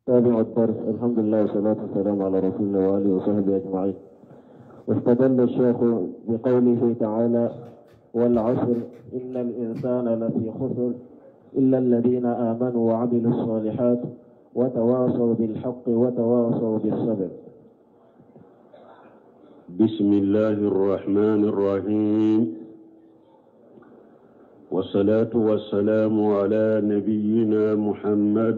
تابع الدرس. الحمد لله والصلاة والسلام على رسول الله وآله وصحبه أجمعين. واستدل الشيخ بقوله تعالى: والعصر إن الإنسان لفي خسر إلا الذين آمنوا وعملوا الصالحات وتواصوا بالحق وتواصوا بالصبر. بسم الله الرحمن الرحيم، والصلاة والسلام على نبينا محمد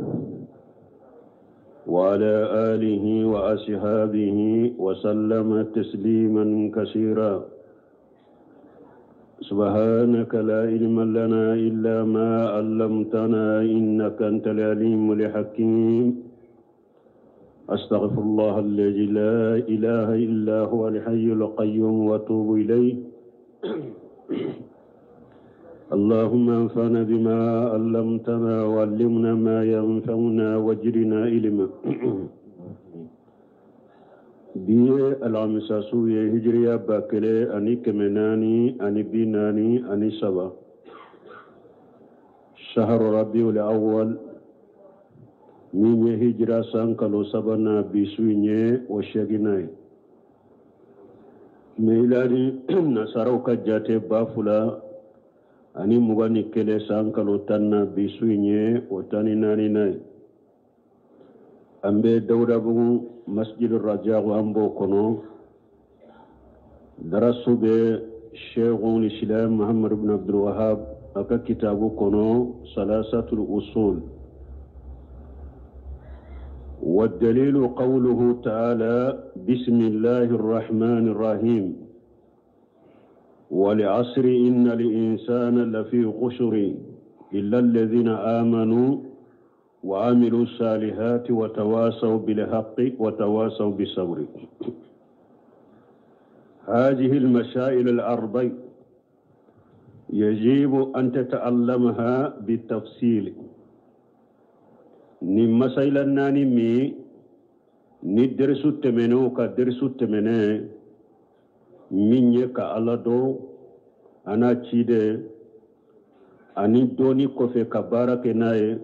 وعلى آله وأصحابه وسلم تسليما كثيرا. سبحانك لا علم لنا إلا ما علمتنا إنك أنت العليم الحكيم. أستغفر الله الذي لا إله إلا هو الحي القيوم وأتوب إليه. اللهم انفعنا بما علمتنا وعلمنا ما ينفعنا وزدنا علما. بي العمساسو هجريا باكلي أني كمناني أني بيناني أني سبا شهر ربيع الأول من هجرة سانكالو سبنا بسويني وشيغيناي ميلادي نصاروكا جاتي بافولا أني مغاني كلي سانكالو تانا بسويني وتاني ناني ناي أمبي دورا بو مسجد الرجاء وأمبو كونو درسوا بشيخ الإسلام محمد بن عبد الوهاب أكا كتابو كونو ثلاثة الأصول. والدليل قوله تعالى: بسم الله الرحمن الرحيم والعصر إن الإنسان لفي خسر إلا الذين آمنوا وعملوا الصالحات وتواصوا بالحق وتواصوا بالصبر. هذه المسائل الأربع يجب أن تتعلمها بالتفصيل. ni masayla nani mi ni dersu temeno ka dersu temene minye ka alado ana chide ani doni kofe ka barake nae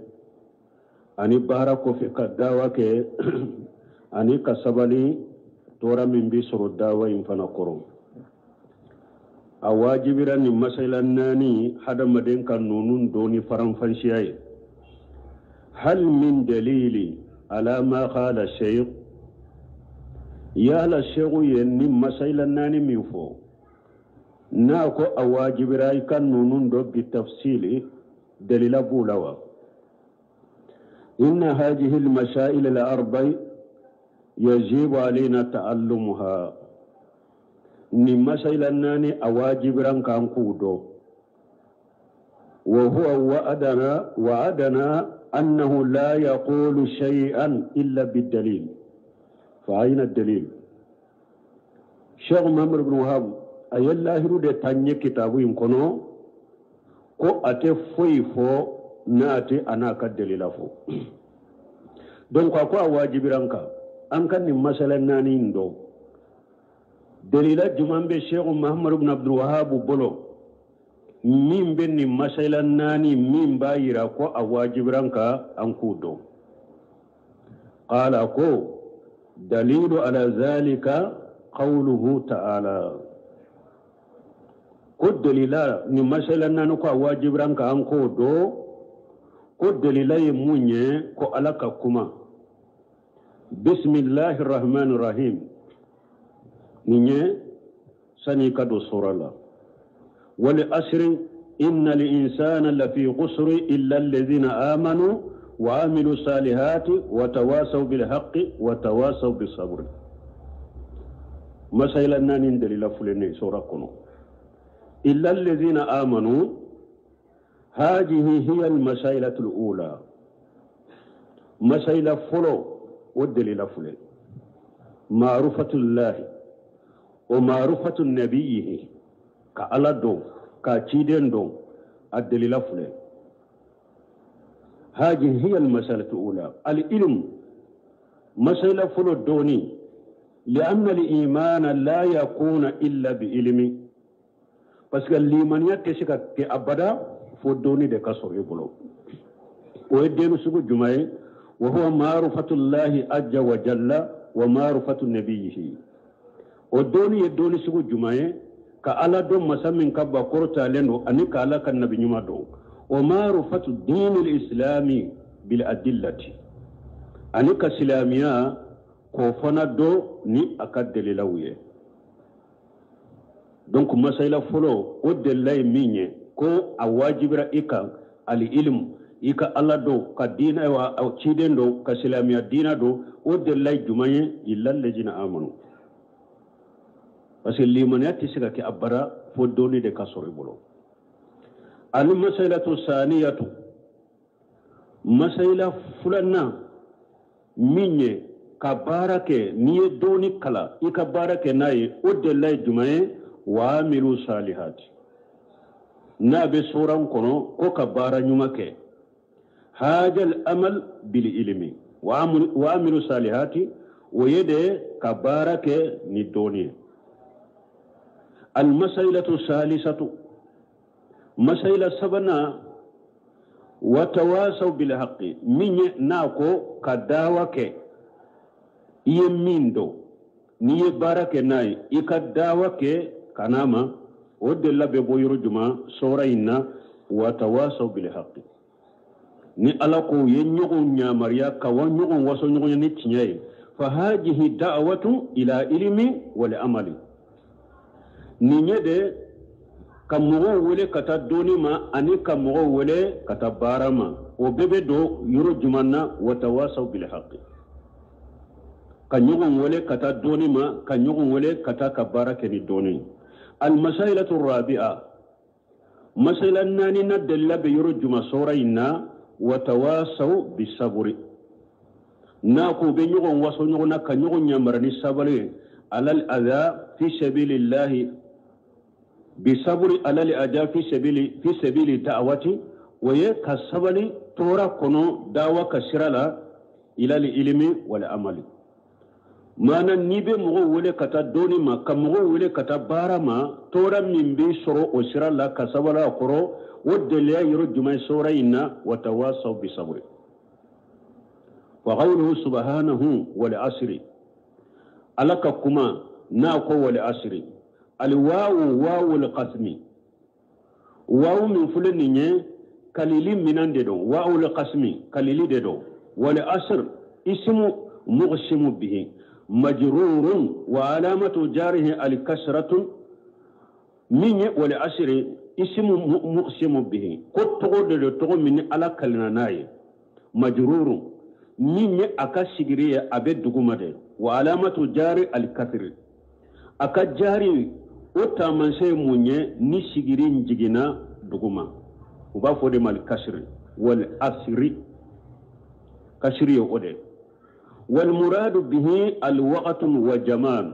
ani bara kofe ka dawa ke ani ka sabali tora min bi soro dawa infana koro awajibira ni masayla nani hada maden ka nunun doni faran fanshiyaye. هل من دليل على ما قال الشيخ؟ يا الشيخ يني مسائل ناني ميفو ناكو أواجب رايكا نونون دو بالتفصيل دليل بولوا. إن هذه المسائل الأربع يجب علينا تعلمها. ني مسائل ناني أواجب رانكا نقودو وهو وعدنا أنه لا يقول شيئا إلا بالدليل. فأين الدليل؟ شيخ محمد بن وهاب أي الله رود تاني كتابه يمكنه كو أتي فويفو ناتي أنا كدليل فو. دونك أكو واجب رانكا أنك نمسألة نانيندو دليل جمان بشيخ محمد بن عبد الوهاب بولو min ben ni masala nani min bayira ko awajibranka ankudo qala ko dalilu ala zalika qawluhu ta'ala ko dalila ni masala nani ko awajibranka ankudo ko dalila munye ko alaka kuma bismillahir rahmanir rahim ninye sani kado surala والعصر إن الإنسان لفي خسر إلا الذين آمنوا وعملوا الصالحات وتواصوا بالحق وتواصوا بالصبر. مسائل نانين دليل فلني سورة كنو إلا الذين آمنوا. هذه هي المسائل الأولى. مسائل فلو والدليل فلن معرفة الله ومعرفة نبيه كألا دون كاتشيدين دون الدليل فلان. هذه هي المسألة الأولى. العلم مسألة فلو دوني لأن الإيمان لا يكون إلا بعلم. بس الإيمان يتشك كأبدا فدوني دكاسور يبلو. ويدين سبو جمعي وهو معرفة الله عز وجل ومعرفة نبيه ودوني يدوني سيكو جمعي كألا دوم مسامين كبا قرطة لنو أني كألا كالنبي نمدو ومعرفة دين الإسلام بالأدلة أني كسلاميا كوفنا دو ني أكاد دليلوية دونك مسائل فلو ودلائي ميني كو أواجبرا إيكا العلم إيكا الله دو كدين أو تشيدين دو كسلاميا دين دو ودلائي جمعي إلا الذين آمنوا parce que limaniyati siga ke abara fo doni de kasori bolo al masalatu saniyatu masala fulanna minye ka barake niye doni kala ika barake nayi odde lay jumaye wa amilu salihati na be suran kono ko ka bara nyuma ke hajal amal bil ilmi wa amilu salihati wo yede ka barake ni doni المسألة الثالثة مسألة سبنا وتواصوا بالحق من ناكو كداوك يميندو ني بارك ناي يكداوك كناما ودل ببويرو جما سورينا وتواصوا بالحق ni alako yenyogo nyamaria kawanyogo wasonyogo ni tinyai فهذه دعوة إلى علم والعمل ninyede kamogo wele kata doni ma ani kamogo wele kata barama o bebe do yoro jumanna watawasaw bil haqq kanyogo wele kata doni ma kanyogo wele kata kabara ke ni doni al masailatu rabi'a masailan nani na dalla be yoro juma soraina watawasaw bis sabri na ko be nyogo waso nyogo na kanyogo nyamarani sabari alal adha fi sabilillah بصبر على الأداء في سبيل دعوة ويكسبني تورا كنو دعوة كسرلا إلى العلم والعمل ما ننبي مغول كتا دوني ما كمغول كتا بارا ما تورا من بي سرو وسرلا كسبلا كرو ودليا يرد ما سورينا وتواصوا بصبر وقوله سبحانه والعصر ألك كما ناكو والعصر الواو واو القسم واو من فلنية كليل من ددو واو القسم كليل ددو والأسر اسم مغشم به مجرور وعلامة جاره الكسرة من والأسر اسم مغشم به قد تقول من على كلناي مجرور من أكسجرية أبد دقمده وعلامة جاره الكسر أكجاري ota manse munye ni sigiri njigina duguma uba fode mal kasri wal asri kasri ode wal muradu bihi al waqt wa jamal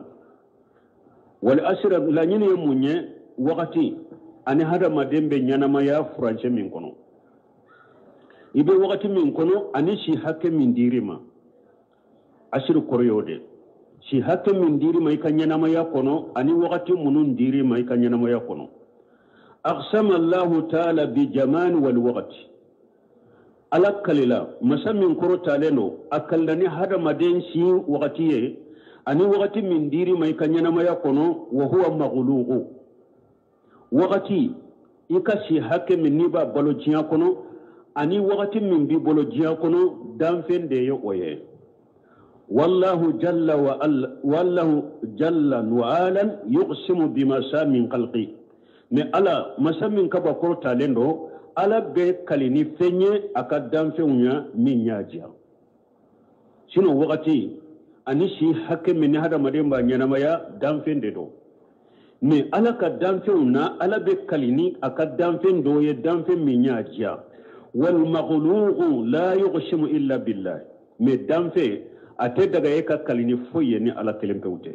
wal asri la nyine munye waqti ani hada madembe nyanama ya france min kono ibe waqti min kono ani shi hakke min dirima asri koryode si hakke min diri mai kanyana maya kono ani wakati munun diri mai kanyana maya kono aqsama Allah ta'ala bi jaman wal waqti alakalila masamin koro taleno akallani hada maden si wakati ani wakati min diri mai kanyana maya kono wa huwa maghluqu wakati ikasi hakke min niba balojiya kono ani wakati min bi bolojiya kono danfende yo oye والله جل وعلا يقسم بمسا من خلقه mais ala masamin kaba korta lendo ala be kalini fenye akadam fenya minyaja sino wakati anishi hakke min hada mademba nyanamaya damfende do mais ala ka damfena ala be kalini akadam fendo ye damfe minyaja wal maghlughu la yughshimu illa billah mais damfe ate daga yeka kalini foye ni ala kelempewte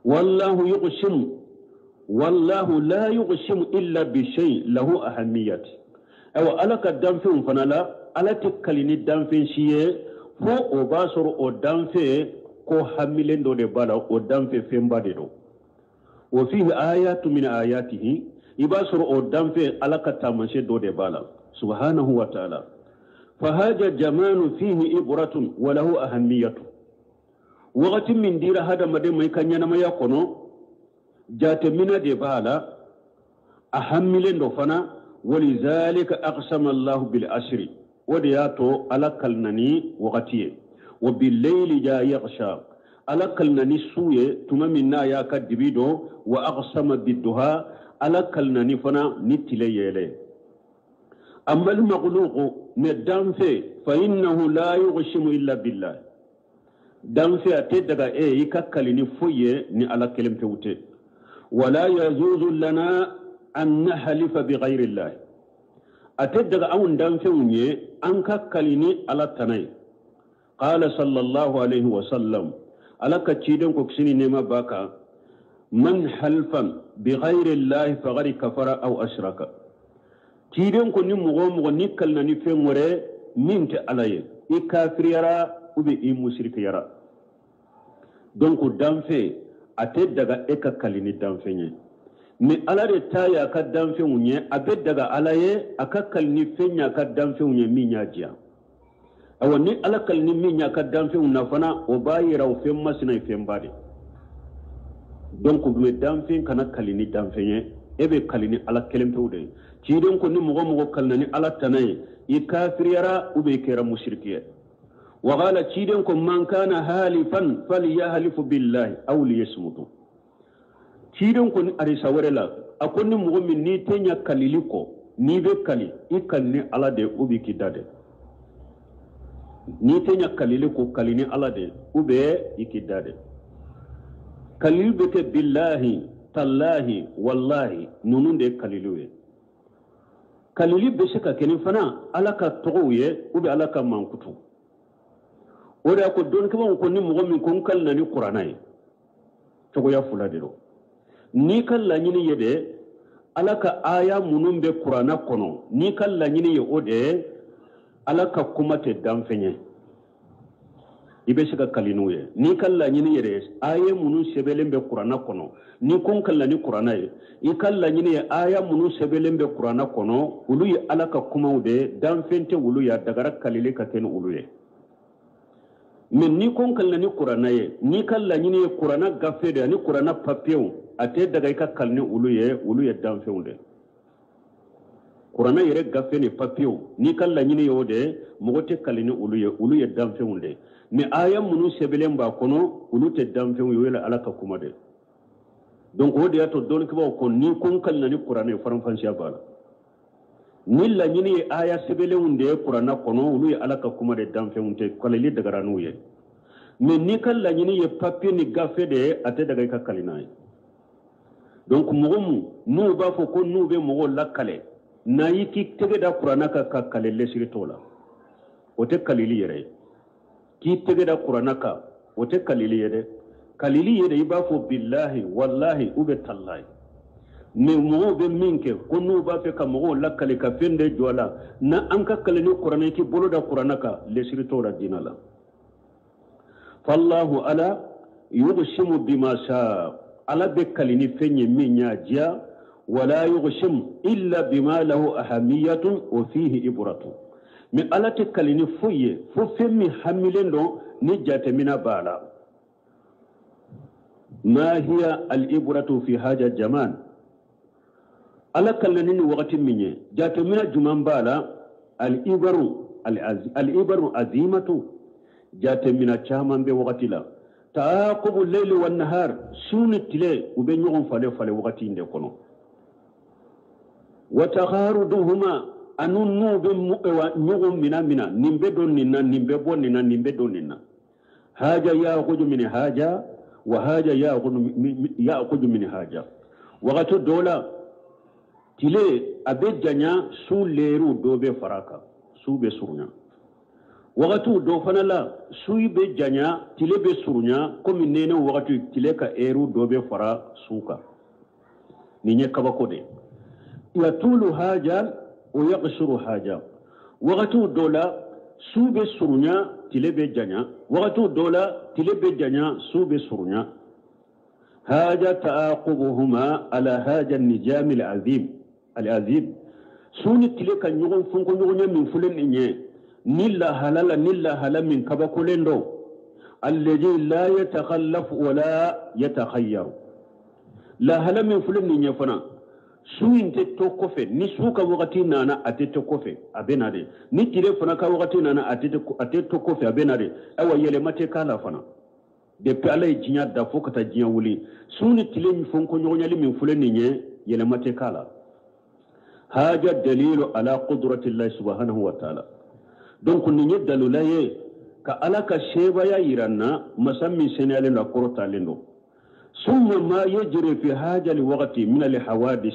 wallahu yughshimu والله لا يغشم إلا بشيء له أهمية أو ألك الدنفين فنالا ألا تكاليني الدنفين شيء فو أباسر الدنفين كو حملين دو دبالا الدنفين فين باددو وفيه آيات من آياته يباسر الدنفين ألك تامنشي دو دبالا سبحانه وتعالى فهذا جمان فيه إبرة وله أهمية وقت من دير هذا مدى ما يكن ينما يكونو جات من دبالا أهم لندفنا ولذلك أقسم الله بالأسر ودياتو على كلنني وقتيه وبالليل جاء يغشى على كلنني سوية ثم منا يا كدبيدو وأقسم بالدها على كلنني فنا نتلي يلي أما المغلوق ندام في فإنه لا يغشم إلا بالله دام في أتدقى يككلني فوية ني على كلمة توتي ولا يجوز لنا أن نحلف بغير الله أتدقى أون دام في وني أنككلني على التنين قال صلى الله عليه وسلم على كتشيدن كوكسيني نما باكا من حلفا بغير الله فغير كفر أو أشرك تشيدن كوني مغو نيكلنا نفهم وري مينت علي إكافر يرى وبي مشرك يرى دونك دام في أتدقى إككلني دام في mais ala de taya ka danfe unye abe daga alaye akakal ni fenya ka danfe unye minya jia awani alakal ni minya ka danfe unna fana o bayira o femma sina fembade donc me danfe kana kalini danfe nye ebe kalini ala kelempe ude ci don ko ni mugo kalnani ala tanaye i kafiriyara ube kera mushrikiye wa qala ci don ko man kana halifan falyahlifu billahi aw liyasmutu kidon ko ni ari sawarela akonni mugo min ni tenya kaliliko ni be kali ikanni ala de ubi kidade ni tenya kaliliko kalini ala de ube ikidade kalil bete billahi tallahi wallahi nunun de kaliluwe kalili be shika kenin fana ala ka togoye ube ala ka mankutu ore ko don ko ni mugo min kon kalna ni qur'anai togo ya fuladiro ni kala nyini yede alaka aya munun be qur'ana kono ni kala nyini ye ode alaka kumate damfenye ibe shika kalinuye ni kala nyini yede aya munun sebelembe qur'ana kono ni kun kala ni qur'ana ye ikalla nyini ye aya munun sebelembe qur'ana kono ulu ye alaka kumaude damfente ulu ya dagara kalile ka ken ulu ye men ni kun kala ni qur'ana ye ni kala nyini ye qur'ana gafede ni qur'ana papieu ate daga ka kalni ulu ye danfe unde qur'ana yere gafe ni papiyo ni kala nyini yode mogote kalni ulu ye danfe unde ni aya munu sebelen ba kono ulu te danfe wela alaka kuma de donc wodi ato don ko ko ni kun kalna ni qur'ana faran fansiya bala ni la nyini aya sebelen unde qur'ana kono ulu ye alaka kuma de danfe unde kalili daga ranu ye mais ni kala nyini ye papiyo ni gafe de ate daga ka kalina donc mogomu nu ba fo ko nu be mogo lakale na yiki tege da qur'ana ka kalele siritola ote kalili yere ki tege da qur'ana ka ote kalili yede ba fo billahi wallahi ube tallahi me mogo be minke ko nu ba fe ka mogo lakale ka fende jola na an ka kaleni qur'ana ki bolo da qur'ana ka le siritola dinala fallahu ala yughshimu bima sha ala be kalini fenye minya jia wala yughshim illa bima lahu ahamiyatun wa fihi ibratu mi ala te kalini fuye fu femmi hamilendo ni jate mina bala ma hiya al ibratu fi haja jaman ala kalini ni wakati minye jate mina juman bala al ibaru azimatu jate mina chaman be wakati la تعاقب الليل والنهار سون التلي وبين فلي وقتي ندكونو وتغارضهما أنو نوب نوم منا نمبدوننا هاجا يأخذ من هاجا وهاجا يأخذ من هاجا وقت الدولة تلي أبد جنيا سو ليرو دوبي فراكا سو بسرنا wakatu do fana la suyi be janya tile be surunya komi nene wakatu tile ka eru do be fara suka ni nye kabako de yatulu haja wa yaqsuru haja wakatu dola su be surunya tile be janya wakatu dola tile be janya su be surunya haja ta'aqubuhuma ala haja an-nijam al-azim suni tile ka nyogon funko nyogonya min fulen nye nilla halal min kabakulendo alladhi la yatakhallaf wala yatakhayyaru la halal min fulen ni nyafana suinte to kofe ni suka wakati nana atete kofe abenade ni tire fana ka wakati nana atete to kofe abenade awa yele mate kala fana de pala jinya da fokata jinya wuli suni tile mi fonko nyonyali min fulen ni nye yele mate kala haja dalilu ala qudrati Allah subhanahu wa ta'ala donc ni nye dalulaye ka alaka sheba ya iranna masammi senale na korota lendo summa ma yajri fi haja li waqti min al hawadis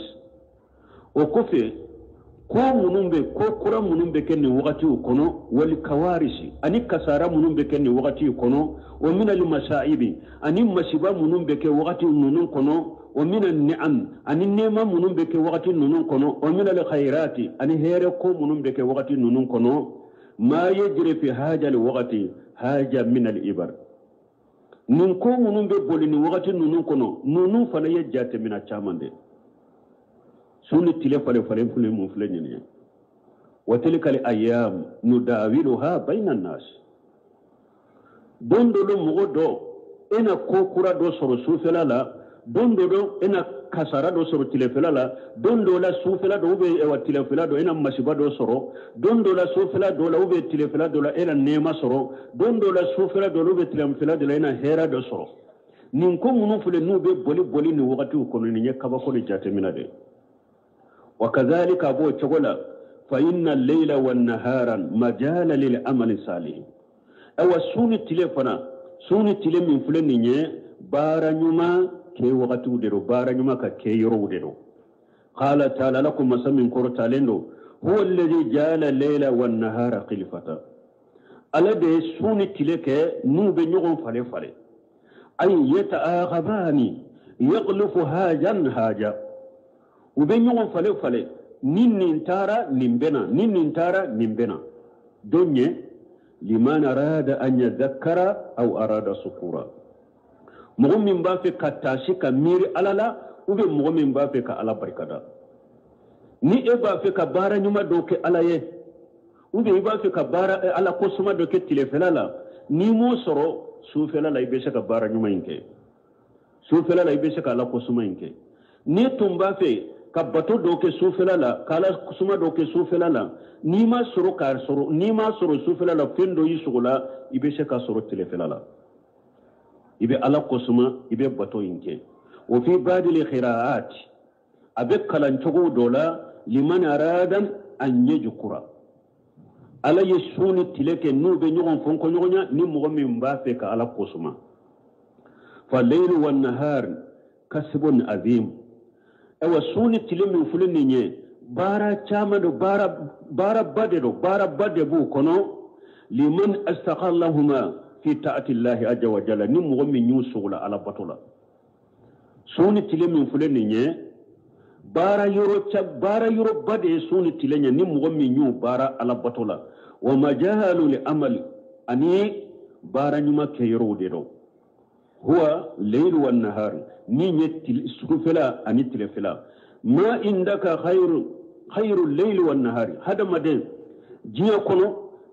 o kofe ko munumbe ko kura munumbe kenni waqti ukono wal kawarisi ani kasara munumbe kenni waqti ukono wa min al masaibi ani masiba munumbe ke waqti nunun kono wa min al ni'am ani nema munumbe ke waqti nunun kono wa min al khairati ani here ko munumbe ke waqti nunun kono ma yajri fi haja al waqti haja min al ibar nun ko munumbe bolini waqti nunun kono nunun fala yajate min a chamande suni tile fale fule mun fule nyene wa tilka al ayyam nudawiluha bayna an-nas dondo do mugodo ena kokura do soro sufela la dondo do ena kasara do soro tile fela la dondo la sufela do be e wa tile fela do ena masiba do soro dondo la sufela do la ube tile fela do la ena nema soro dondo la sufela do ube tile fela do la ena hera do soro nin ko munu fule nube boli ni wakati ukono ni nyekaba ko ni jate minade وكذلك أبو تقول فإن الليل والنهار مجال للعمل الصالح أو سوني تلفنا سوني تلم من فلنية بارا نما كي وقتو ديرو بارا نما كي يرو ديرو قال تعالى لكم مسمين كورتالينو هو الذي جعل الليل والنهار خلفة ألا دي سوني تلك نوب نيغن فالي أي يتآغباني يغلف هاجا ube ñogon fale nin tara nimbena donye liman arada an yadhakkara aw arada sukura mogo min ba fe ka tashi ka miri alala ube mogo min ba fe ka ala barkada ni e ba fe ka bara nyuma do ke ala ye ube ba fe ka bara ala ko suma do ke tilefela ni mo soro sufela la ibe ka bara nyuma inke sufela la ibe ka ala ko suma inke ni tumba fe ka bato do ke sufela la kala suma do ke sufela la ni ma soro sufela la fendo yi sugula ibe ka soro telefela la ibe ala kosuma ibe bato yinke wa fi badil khiraat abe kalan togo dola liman aradan an yajkura ala yesuni tileke nube nyogon fonko nyogonya ni mo min ba fe ka ala kosuma fa layl wan nahar kasbun azim ewa suni tilimi fulini nye bara chama do bara bade bu kono liman astaqallahuma fi ta'ati Allah azza wa jalla ni mo min nyusula ala batula suni tilimi fulini nye bara yoro bade suni tilenya ni mo min nyu bara ala batula wa majahalu li amali ani bara nyuma ke yoro de do huwa layl wan nahar ni nyetti sufela ani tilefela ma indaka khairu layl wan nahar hada maden jiya kono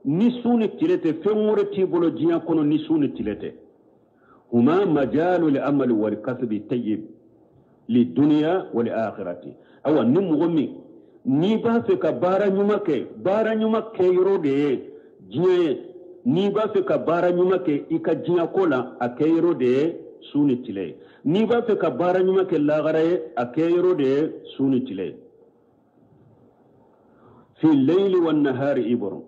ni suni tilete femure tibolo jiya kono ni suni tilete huma majalu li amali wal kasbi tayyib li dunya wal akhirati awa ni mugomi ni ba fe ka bara nyuma ke yorode jiya ni ba fe ka bara nyuma ke ika jiya kola akayro de suni tile ni ba fe ka bara nyuma ke lagaraye akayro de suni tile fi layli wan nahari ibru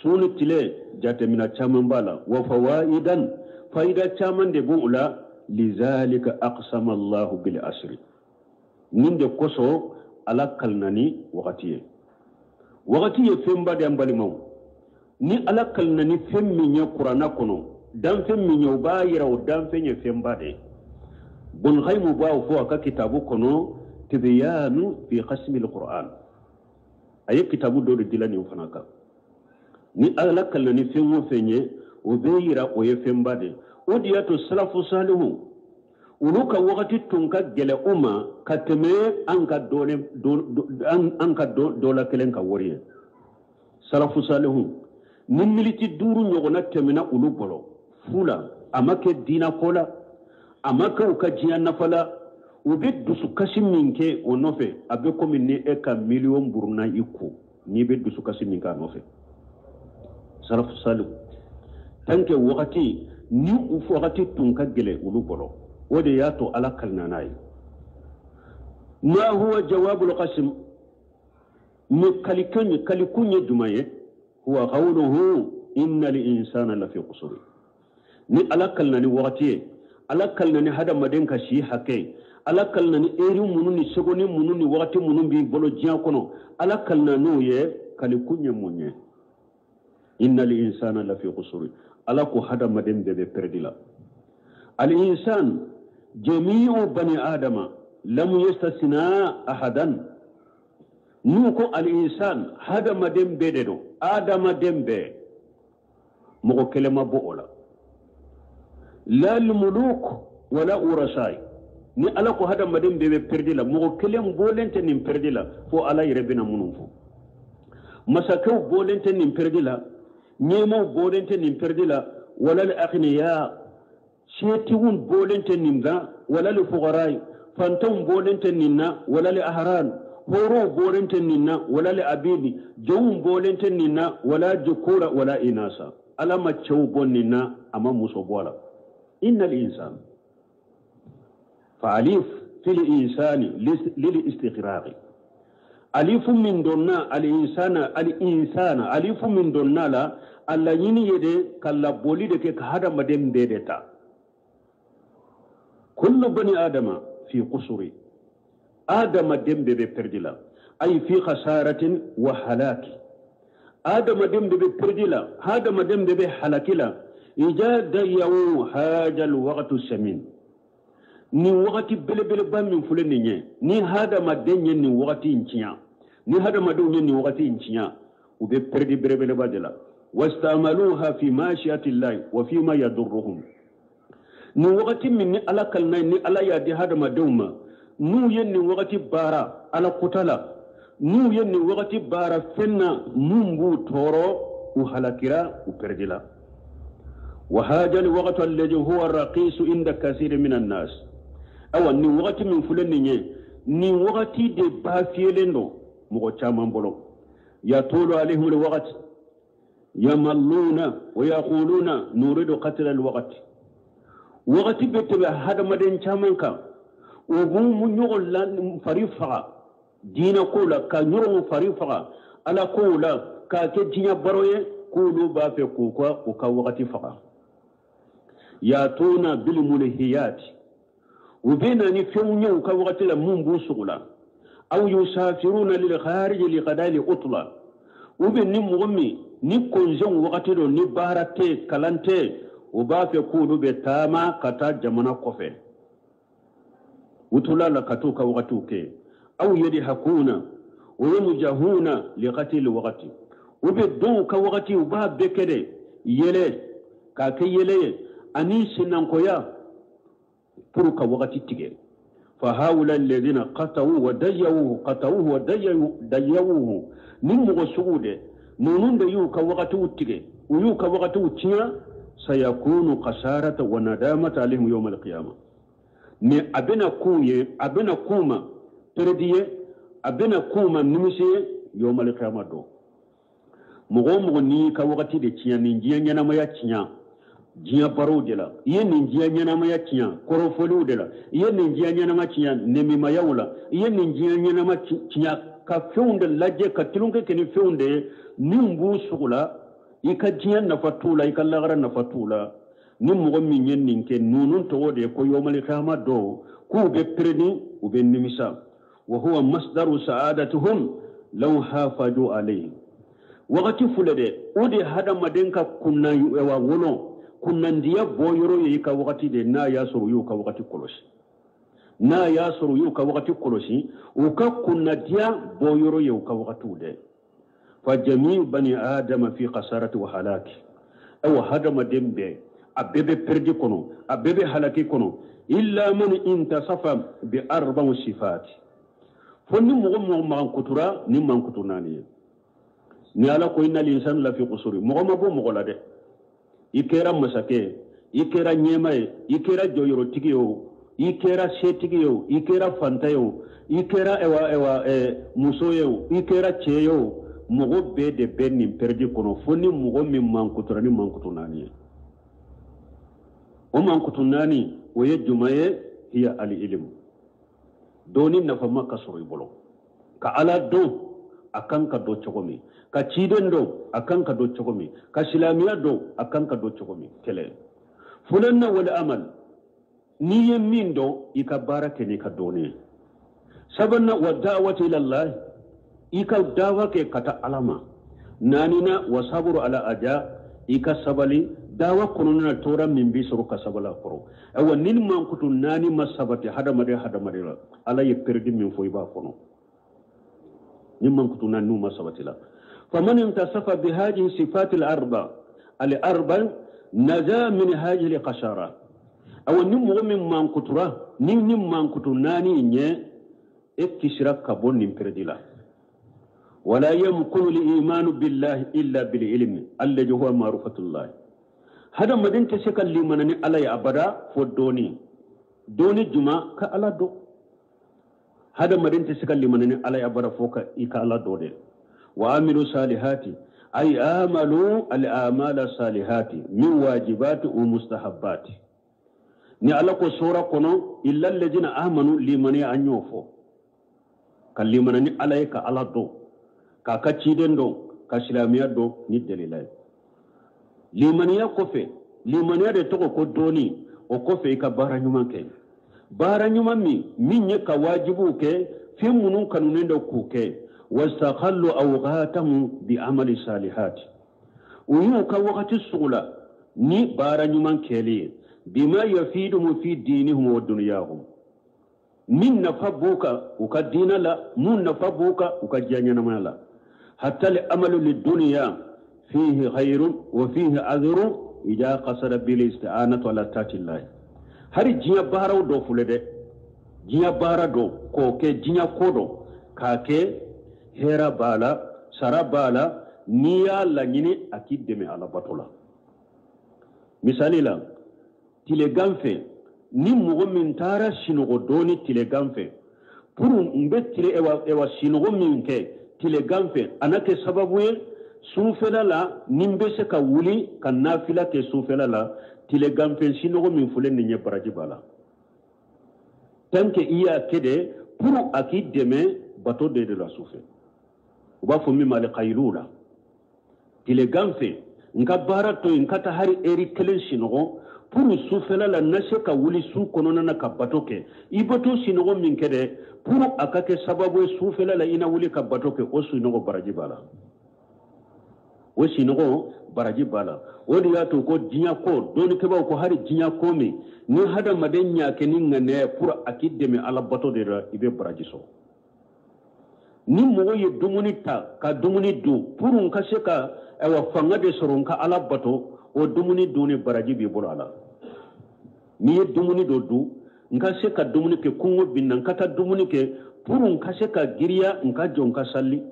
suni tile jate mina chaman bala wa fawaidan faida chaman de buula lizalika aqsama Allah bil asri ninde koso ala kalnani wakatiye femba de ambali maw ni ala kalnani femmi nya qur'ana kono dan femmi nya ba yira o dan fenye femba de bun khaymu ba fo ka kitabu kono tibyanu fi qasmi alquran ay kitabu do dilani fanaka ni ala kalnani femmo fenye o be yira o ye femba de odiyatu salafu salihu uluka wakati tunka gele umma kateme anka dola kelen ka woriye salafu salihu ni militi duru nyogona temena ulu bolo fula amake dina kola amake ukajiya nafala ube dusu kasi minke onofe abe komi ni eka million buruna iku ni be dusu kasi minka nofe saraf salu tanke wakati ni ufu wakati tunka gele ulu bolo wode yato ala kalnanai ma huwa jawabul qasim kalikunye dumaye huwa qawluhu inna li insana lafi qusur ni ala kalnani wakati ala kalnani hada madenka shi hake ala kalnani eri mununi segoni mununi wakati munumbi bolo jiya kono ala kalnanu ye kalikunye munye inna li insana lafi qusur ala ko hada maden bebe perdila al insan jami'u bani adama lam yastasna ahadan nuko al insan hada maden bede do adama dembe mo kelema bo ola la al muluk wala urasai ni ala ko hada maden bebe perdila mo kelem bolente nim perdila fo ala yirebina munum fo masakaw bolente nim perdila nyemo bolente nim perdila wala al aghniya شيتون بولنت نيمدا ولا لفقراء فانتم بولنت نينا ولا لأهران هورو بولنت نينا ولا لأبيبي جون بولنت نينا ولا جكورة ولا إناسا ألا ما تشوبون نينا أما مصبولا إن الإنسان فأليف في الإنسان للاستغراق أليف من دونا الإنسان أليف من دونا لا ألا يني يدي كلا بولي دكي كهذا مدين بيدتا كل بني آدم في قصر آدم دم ببردلا أي في خسارة وحلاك آدم دم ببردلا آدم دم بحلاكلا إجاد يوم هذا الوقت السمين ni wakati bele ba min fulani nye ni hada madenye ni wakati inchiya ni hada madonye ni wakati inchiya ube perdi bele badela wastamaluha fi mashiyati llahi wa fi ma yadurruhum ni wakati min ni ala kalnai ni ala yadi hada madawma nu yen ni wakati bara ala kutala nu yen ni wakati bara fenna mumbu toro uhalakira uperdila wa hada alwaqtu alladhi huwa arraqis inda kathir min an-nas awa ni wakati min fulani nye ni wakati de bafiyelendo mugo chaman bolo ya tulu alaihim alwaqt yamalluna wa yaquluna nuridu qatl alwaqt wakati bete hada maden chaman ka ugu munyol lan farifa dina kula ka nyoro farifa ala kula ka ke jinya baroye kulu ba fe kukwa uka wakati faqa yatuna bil mulhiyat وبين أن يفهموا كوقت لهم بوسولا أو يسافرون للخارج لقضاء العطلة وبين نمغمي نكون زون وقت لو نبارتي كلانتي وباف يقولوا بتاما كتا جمنا كوفي وطلا لكتو كوقتوكي أو يدهكون ويمجهون لقتل الوقت وبدون كوقتي وباب بكري يلي كاكي يلي أنيس ننقيا ترك وقت تجي فهؤلاء الذين قطعوا وديوه نمو سعوده نونون ديوك وقت تجي ويوك وقت تجي سيكون خسارة وندامة عليهم يوم القيامة ني أبنا كوما ترديه أبنا كوما نمسي يوم القيامة دو مغو ني كوقت تجي نجي نما يتجي jiya baro de la yen nin jiya nyana ma ya tiya korofolu de la yen nin jiya nyana ma tiya nemi ma yawla yen nin jiya nyana ma tiya ka feunde laje ka tilunke keni feunde nimbu sugula ika jiya na fatula ika lagara na fatula nimmo mi nyen nin ke nunun to wode ko yomali khama do ku be preni u be nimisa wa huwa masdaru sa'adatuhum law hafaju alayhi waqati fulade ode hada madenka kunna wa wono kunandiya boyoro yika wakati de na yasuru yuka wakati koloshi na yasuru yuka wakati koloshi uka kunadiya boyoro yuka wakati ude فجميع بني آدم في خسارة وهلاك أو هدم دمبه أبebe perdi kono أبebe halaki kono إلا من انتصف بأربع صفات فني مغم مغم كترا نمان كترنانية ni ala ko inna l'insan la fi qusuri mo ma bo mo la de ikera masake ikera nyemaye ikera joyoro tigiyo ikera setigiyo ikera fantayo ikera ewa musoyo ikera cheyo mogo be de benni perdi kono fonni mogo min mankuturani mankutunani o mankutunani o ye jumaye hiya al ilm doni nafa makka soro bolo ka ala do akan ka do chogomi ka ciden do akan ka do chogomi ka silamiya do akan ka do chogomi kele fulanna wal amal ni yemin do ika barake ni ka doni sabanna wa da'wati ila allah ika dawa ke kata alama nanina wa sabru ala aja ika sabali dawa kununa tora min bi suru ka sabala koro awa nin man kutu nani masabati hadamade la ala ye perdi min foy ba kono nin man kutu nani masabati la faman intasafa bi hadhihi sifat al arba naja min hadhihi al qashara awa nin mo min man kutura nin man kutu nani nye ekkisira kabon nin perdi la ولا يمكن الإيمان بالله إلا بالعلم الذي هو معرفة الله هذا مدين تسكن لمنني على أبدا فدوني دوني جمع كألا دو هذا مدين تسكن لمنني على أبدا فوق إكالا دودي وعملوا صالحات أي آملوا الأعمال الصالحات من واجبات ومستحبات نعلق سورة كنو إلا الذين آمنوا لمني أنيوفو كاللمنني عليك على دو kaka ciden do ka silamiya do ni dalilai limaniya kofe limaniya de togo ko doni o kofe ka bara nyuma ke bara nyuma min ye ka wajibu ke fi munun kanunen do ku ke wastaqallu awqatahum bi amali salihat uyu ka wakati sugula ni bara nyuma kele bima yafiduhum fi dinihim wa dunyahum min nafabuka uka dinala mun nafabuka uka janyana mala حتى الأمل للدنيا فيه خير وفيه عذر إذا قصد بالاستعانة على تات الله هاري جيا بارا دو فلده جيا بارا دو كوكي جيا كودو كاكي هيرا بالا سارا بالا نيا لنيني أكيد دمي على بطولا مثالي لا تلغانفي ni mogo min tara sinogo doni tileganfe pour mbe tile ewa sinogo min ke tileganfe anake sababu ye sufela la nimbe se ka wuli ka nafila ke sufela la tileganfe sinogo min fule ni nye baraji bala tanke iya kede pour aki deme bato de la sufe uba fo mi mali qaylula tileganfe nka bara to nka ta hari eri kelen sinogo pour sufela la nase ka wuli su konona na ka bato ke ibato sinogo min kede pour akake sababu sufela la ina wuli ka bato ke o sinogo baraji bala o sinogo baraji bala o ya to ko jinya ko doni ke ba ko hari jinya ko mi ni hada madenya ke ni ngane pour akide me ala bato de ibe baraji so ni mo ye dumuni ta ka dumuni du pour nka se ka ewa fanga de soron ka ala bato o dumuni doni baraji bi bolo ala ni ye dumuni do du nka se ka dumuni ke kungo binna nka ta dumuni ke pour nka se ka giriya nka jonka salli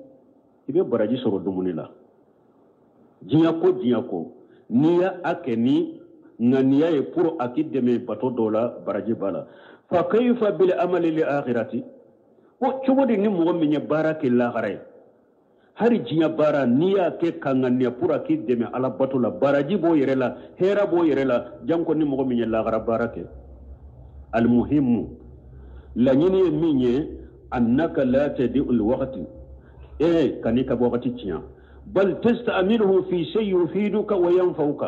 ibe baraji soro dumuni la jinya ko niya akeni ngania e pour akide me bato dola baraji bala fa kayfa bil amali li akhirati o chobodi ni mo minye barake la gare hari jinya bara niya ke kangania pour akide me ala bato la baraji bo yerela hera bo yerela janko ni mo minye la gara barake al muhim la nyini minye annaka la tadi al waqti kanika bo waqti tiya بل تستعمله في شيء يفيدك وينفعك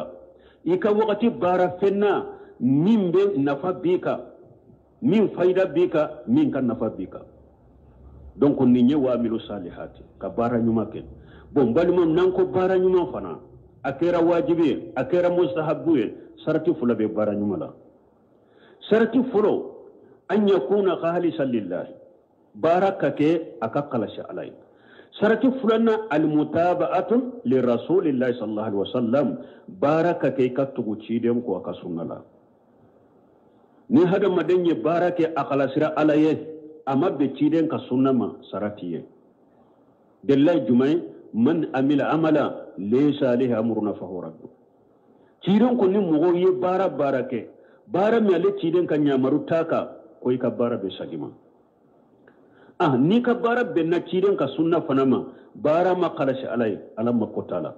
إيكا وقت بارا فينا من نفع بك من فايدة بك من كان نفع بك دونك نيني وعملوا صالحات كبارا نيوماكين بون بالمم نانكو بارا نيوما فنا أكيرا واجبي أكيرا مستحبوي سرتي فلا ببارا نيومالا سرتي فلو أن يكون خالصا لله باركك أكاقلش عليك سرتي فلنا المتابعة لرسول الله صلى الله عليه وسلم بارك كي كتبو تشيدم كو كسنة لا ني هذا مدني بارك أخلا سرا عليه أما بتشيدم كسنة ما سرتيه دلله جمعي man amila amala laysa alayhi amruna fa huwa radd ciden ko ni mogo ye bara barake bara mi ale ciden kan nyamaru taka ko ka bara be sagima ni ka bara be na ciden ka sunna fanama bara ma qalash alay alam qutala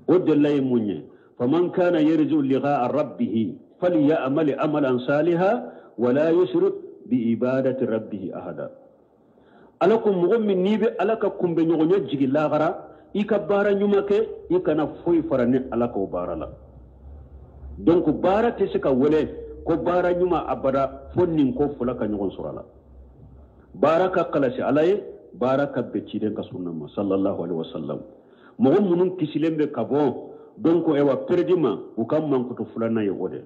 ودلay munye faman kana yarju liqa rabbih falyamal amalan salihan wala yushrik bi ibadati rabbih ahada alakum mu'min nibe alaka kumbe nyogonyo jigi lagara ika bara nyumake ikana foy farane alaka barala donc bara tesika wole ko bara nyuma abada fonnin ko fulaka nyogon surala baraka qalashi alay baraka be ciden ka sunnama sallallahu alaihi wasallam mo munun kisilembe kabo donc ewa perdima u kam mankutu fulana yode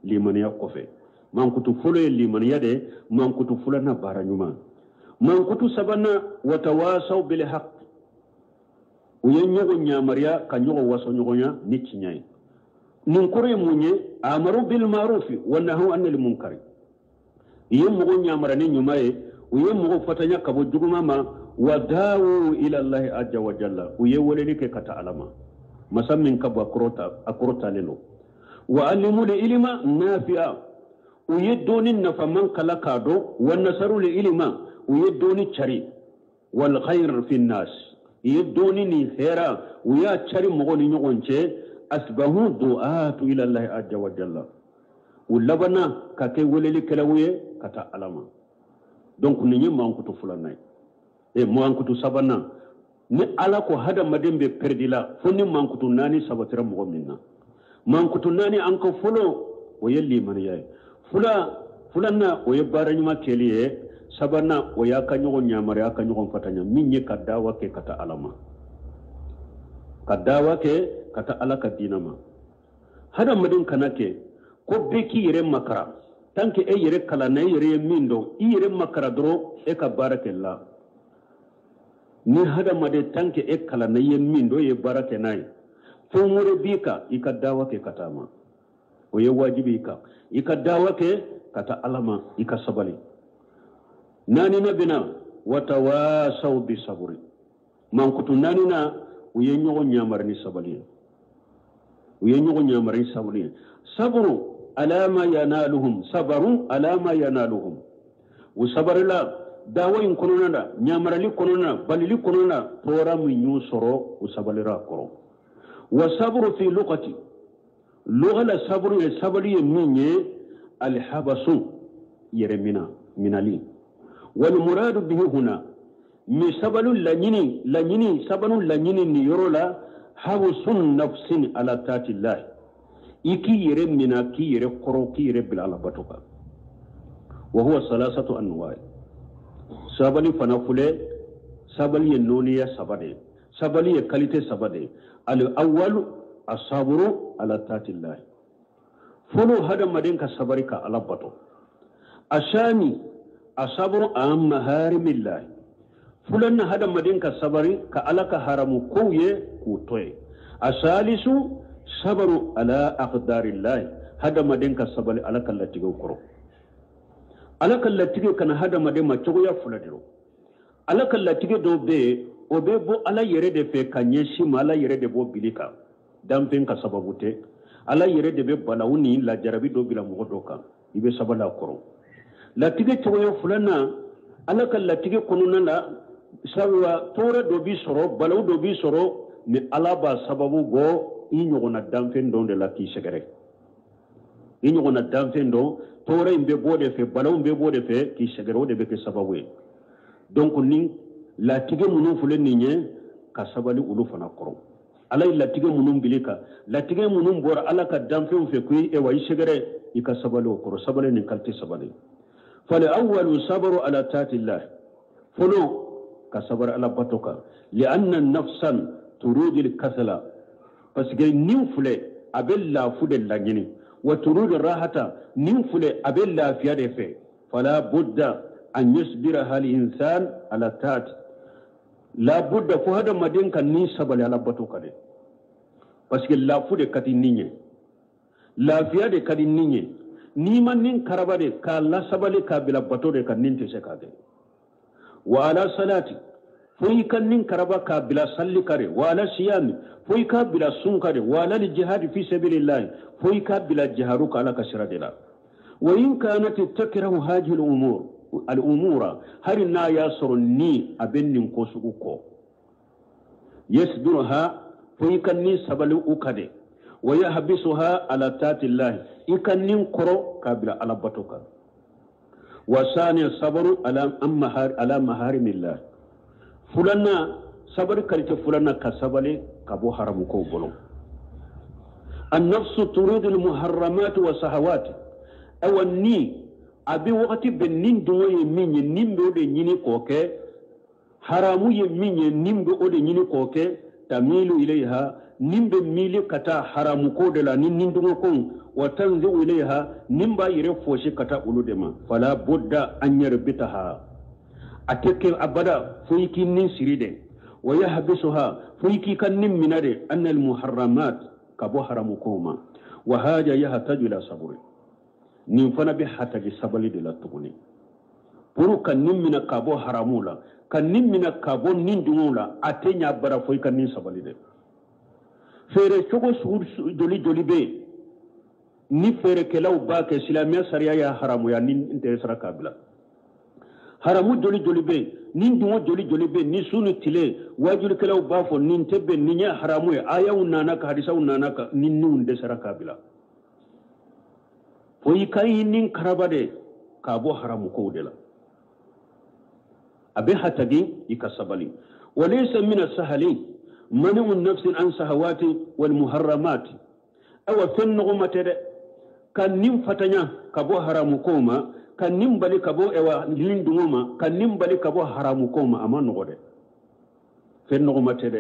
limaniya kofe mankutu fulo limaniya de mankutu fulana bara nyuma mankutu sabana watawasaw bil haqq uyenyogo nyamariya kanyogo waso nyogonya ni cinyai nin kore munye amaru bil ma'ruf wa nahu anil munkar yemmo nyamara ni nyumaye uyemmo fatanya kabo jugumama wadawu ila Allah azza wa jalla uye woleni ke kata alama masammin kabo akrota lelo wa alimu li ilma nafi'a uye doni nafa man kala kado wa nasaru li ilma uye doni chari wal khair fi nas uye doni ni khaira uya chari mogoni nyogonche asbahu du'atu ila Allah azza wa jalla ulabana kake woleli kelawuye kata alama donc ni nyima ankutu fulanay mo ankutu sabana ni ala ko hada madembe perdila fonni mankutu nani sabatira mo minna mankutu nani anko fulo o yelli man yaay fulanna o yebara nyuma keliye sabana o yaka nyogo nyamare aka nyogo fatanya minye kadawa ke kata alama kadawa ke kata alaka dinama hada madin kanake ko beki yere makara tanke e yere kala na yere mindo yere makara dro e ka barakella ni hada made tanke e kala na yere mindo ye barake nay fo mure bika ikadawa ke katama o ye wajibi ka ikadawa ke kata alama ikasabali nani nabina watawasaw bi sabri man kutu nani na uye nyogo nyamar ni sabali uye nyogo nyamar ni sabali sabru alama yanaluhum sabaru alama yanaluhum usabar la dawa in konona nyamarali konona balili konona tora mu nyu soro usabalira koro wasabru fi luqati lughala sabru e sabali minye alhabasu yeremina minali wal murad bihi huna mi sabalu lanyini sabalu lanyini ni yorola hawsun nafsin ala tatillah iki yere mina ki yere koro ki yere bilala batoka wa huwa salasatu anwa sabali fanafule sabali noniya sabade sabali kalite sabade al awwal asabru ala tatillah fulu hada madinka sabarika ala bato ashani asabru am maharimillah fulan hada madinka sabari ka alaka haramu kuye kutoy asalisu sabaru ala aqdarillah hada madenka sabali ala kallatigo koro ala kallatigo kana hada madema chogo ya fuladiro ala kallatigo do be obe bo ala yere de fe kanyeshi mala yere de bo bilika dampen ka sababute ala yere de be balawuni la jarabi do bila modoka ibe sabala koro latige chogo ya fulana ala kallatigo konuna la sawa tora do bi soro balaw do bi soro ni ala ba sababu go inyogona damfen don de la ki segere inyogona damfen don tore imbe bode fe balaw imbe bode fe ki segere de be ke sababu donc ni la tige munun fulen ninye ka sabali ulu fana koro ala la tige munun bilika la tige munun bor ala ka damfen fe kuyi e way segere ika sabali koro sabali ni kalti sabali fala awwalu sabru ala tatillah fulo ka sabar ala batoka li anna nafsan turujil kasala parce que nin fule abel la fude la nyini wa turud rahata nin fule abel la fiya de fe fala budda an yusbira hal insan ala tat la budda fu hada madin kan ni sabali ala batoka de parce que la fude kati ninye la fiya de kati ninye ni man nin karabade ka la sabali ka bila bato de kan nin te sekade wa ala salati foyi kan nin karaba ka bila salli kare wala siyami foyi ka bila sun kare wala li jihad fi sabilillah foyi ka bila jiharu kala kasira dela wa in kanat takrahu hadhihi al-umura harina yasurni abennin ko su uko yasduruha foyi kan ni sabalu ukade wa yahbisuha ala tatillah ikannin koro ka bila alabatuka wa sani sabru ala maharimillah fulana sabari kalite fulana ka sabale ka bo haramu ko bolo an-nafsu turidu al-muharramat wa sahawat awanni abi wakati benin duwo ye minye nimbe ode nyini koke haramu ye minye nimbe ode nyini koke tamilu ilayha nimbe mili kata haramu ko de la nin dungo ko wa tanzu ilayha nimba yire foshi kata uludema fala budda an yarbitaha ateke abada fuyiki nin siride wa yahbisuha fuyiki kan nin minade an al muharramat kabo haramu koma wa haja yahtaju ila sabri nin fana bi hataji sabali de la tuguni puru kan nin mina kabo haramula kan nin mina kabo nin dungula atenya bara fuyiki kan nin sabali de fere chogo joli joli be ni fere kelaw ba ke silamiya sariya ya haramu ya nin intesara kabila haramu joli joli be nin dungo joli joli be ni sunu tile wajul kelaw ba fo nin tebbe ninya haramu ya ayaw nana ka hadisa nana ka nin nun de sara kabila fo yikai nin karabade ka bo haramu ko de la abe hatagi ikasabali walaysa min as-sahali منع النفس عن شهوات والمحرمات او فن غمته كان نيم فتانيا كبو حرام كوما كان نيم بالي كبو اوا ليندوما كان نيم بالي كبو حرام كوما اما نغودي فن غمته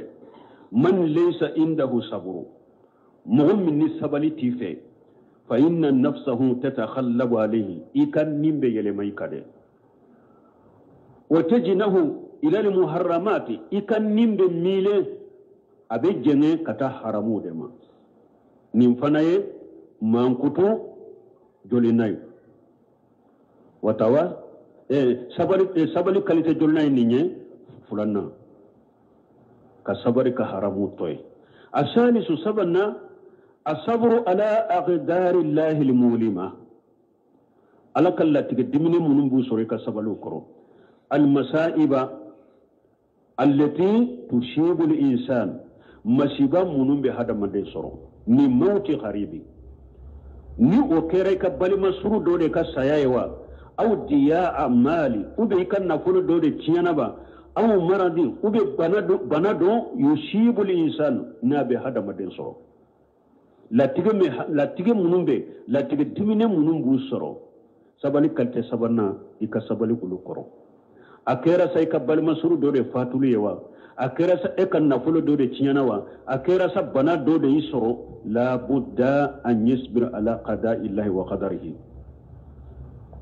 من ليس عنده صبر مهم من سبالي تيفه فان نفسه تتخلب عليه كان نيم بيلي مايكاده وتجنه الى المحرمات كان نيم بميله abe jenge kata haramu de ma nin fanaye mankutu jolinay watawa sabali kalite jolinay ninye fulanna ka sabari ka haramu toy asani su sabanna asabru ala aqdari llahi almulima ala kallati dimine munum bu sore ka sabalu koro almasaiba allati tushibu al-insan masiba munum be hada mande soro ni mauti kharibi ni o kere ka bali masuru dole ka sayayewa aw diya amali ube kan na fulu dole ciyana ba aw maradi ube banado yusibu al-insan na be hada mande soro latige munum be latige dimine munum bu soro sabali kalte sabanna ika sabali kulu koro akera sai ka bali masuru dole fatulu yewa akera sa ekan na fulo do de cinyanawa akera sa bana do de yisoro la budda an yasbir ala qada'i llahi wa qadarihi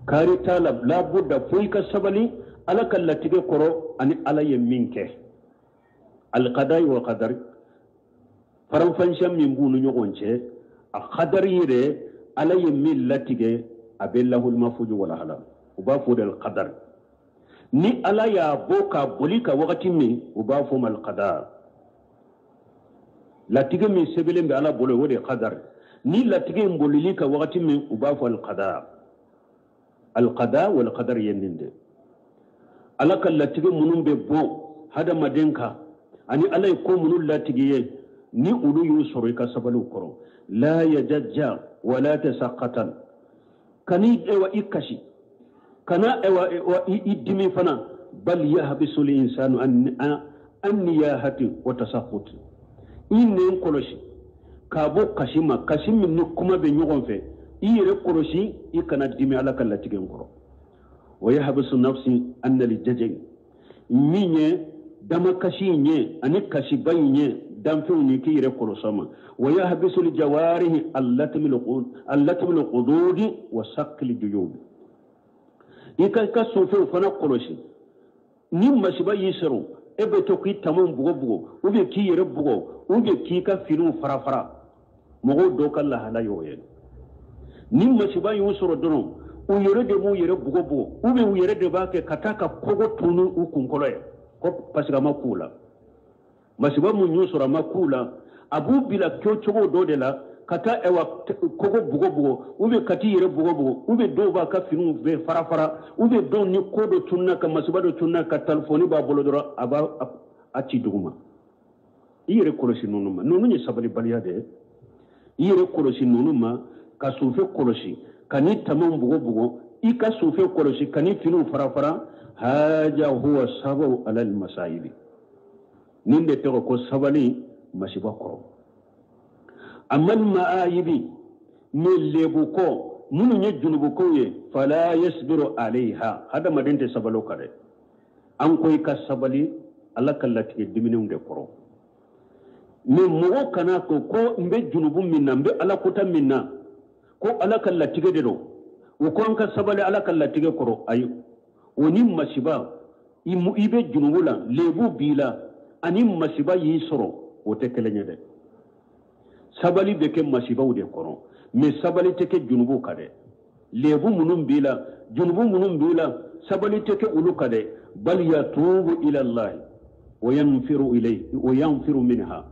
kari talab la budda fuika sabali ala kallatige koro ani ala yeminke al qada'i wa qadar faram fansham min bunu nyogonche a qadari re ala yemin latige abillahu al mafuj wala hala uba fu del qadar ni ala ya boka bolika wakati mi ubafo mal qadar latige mi sebele be ala bolo wode qadar ni latige mbolilika wakati mi ubafo al qada wal qadar yeninde ala kal latige munum be bo hada madenka ani ala ko munul latige ye ni ulu yusuru ka sabalu koro la yajajja wala tasaqatan kani ewa ikashi kana ewa idimi fana bal yahbisu al-insanu an niyahati wa tasaqqut inen koloshi kabo kashim ni kuma be nyogon fe ire koloshi ikana dimi ala kala tigen koro wa yahbisu nafsi an al-jajj minye dama kashi nye ani kashi bayinye damfe ni ki ire kolosama wa yahbisu al-jawarih allati bil qudud wa saql al-juyub ka sofe fana koloshi ni masiba yisero ebe to ki tamon bugo ube ki yere bugo ube ki ka finu fara mogo do kala hala yoye ni masiba yusoro dono u yere de mu yere bugo ube u yere de ba ke kataka kogo tunu u kunkoloye ko pasga makula masiba mun yusura makula abu bila kyochogo do de la kata ewa kogo bugo ube kati yere bugo ube do ba ka finu be fara ube do ni kodo tunna ka masiba do tunna ka telefoni ba bolo doro aba ati duguma yere kolosi nunuma nunu ni sabali baliya de yere kolosi nunuma ka sufe kolosi kani tamam bugo ika sufe kolosi kani finu fara haja huwa sabu ala al masaibi ninde to ko sabali masiba ko amal maayibi min lebu ko munu nye junubu ko ye fala yasbiru alaiha hada madente sabalo kare an koy ka sabali alla kallati dimine de koro min mo kana ko mbe junubu minna mbe ala kuta minna ko ala kallati de do o ko an ka sabali ala kallati ge koro ayu woni masiba ibe junubula lebu bila ani masiba yi soro o te kelenya de sabali be ke masibaw de kono mais sabali te ke junubu kade lebu munum bila junubu munum bila sabali te ke ulu kade bal yatubu ila allah wa yanfiru ilayhi wa yanfiru minha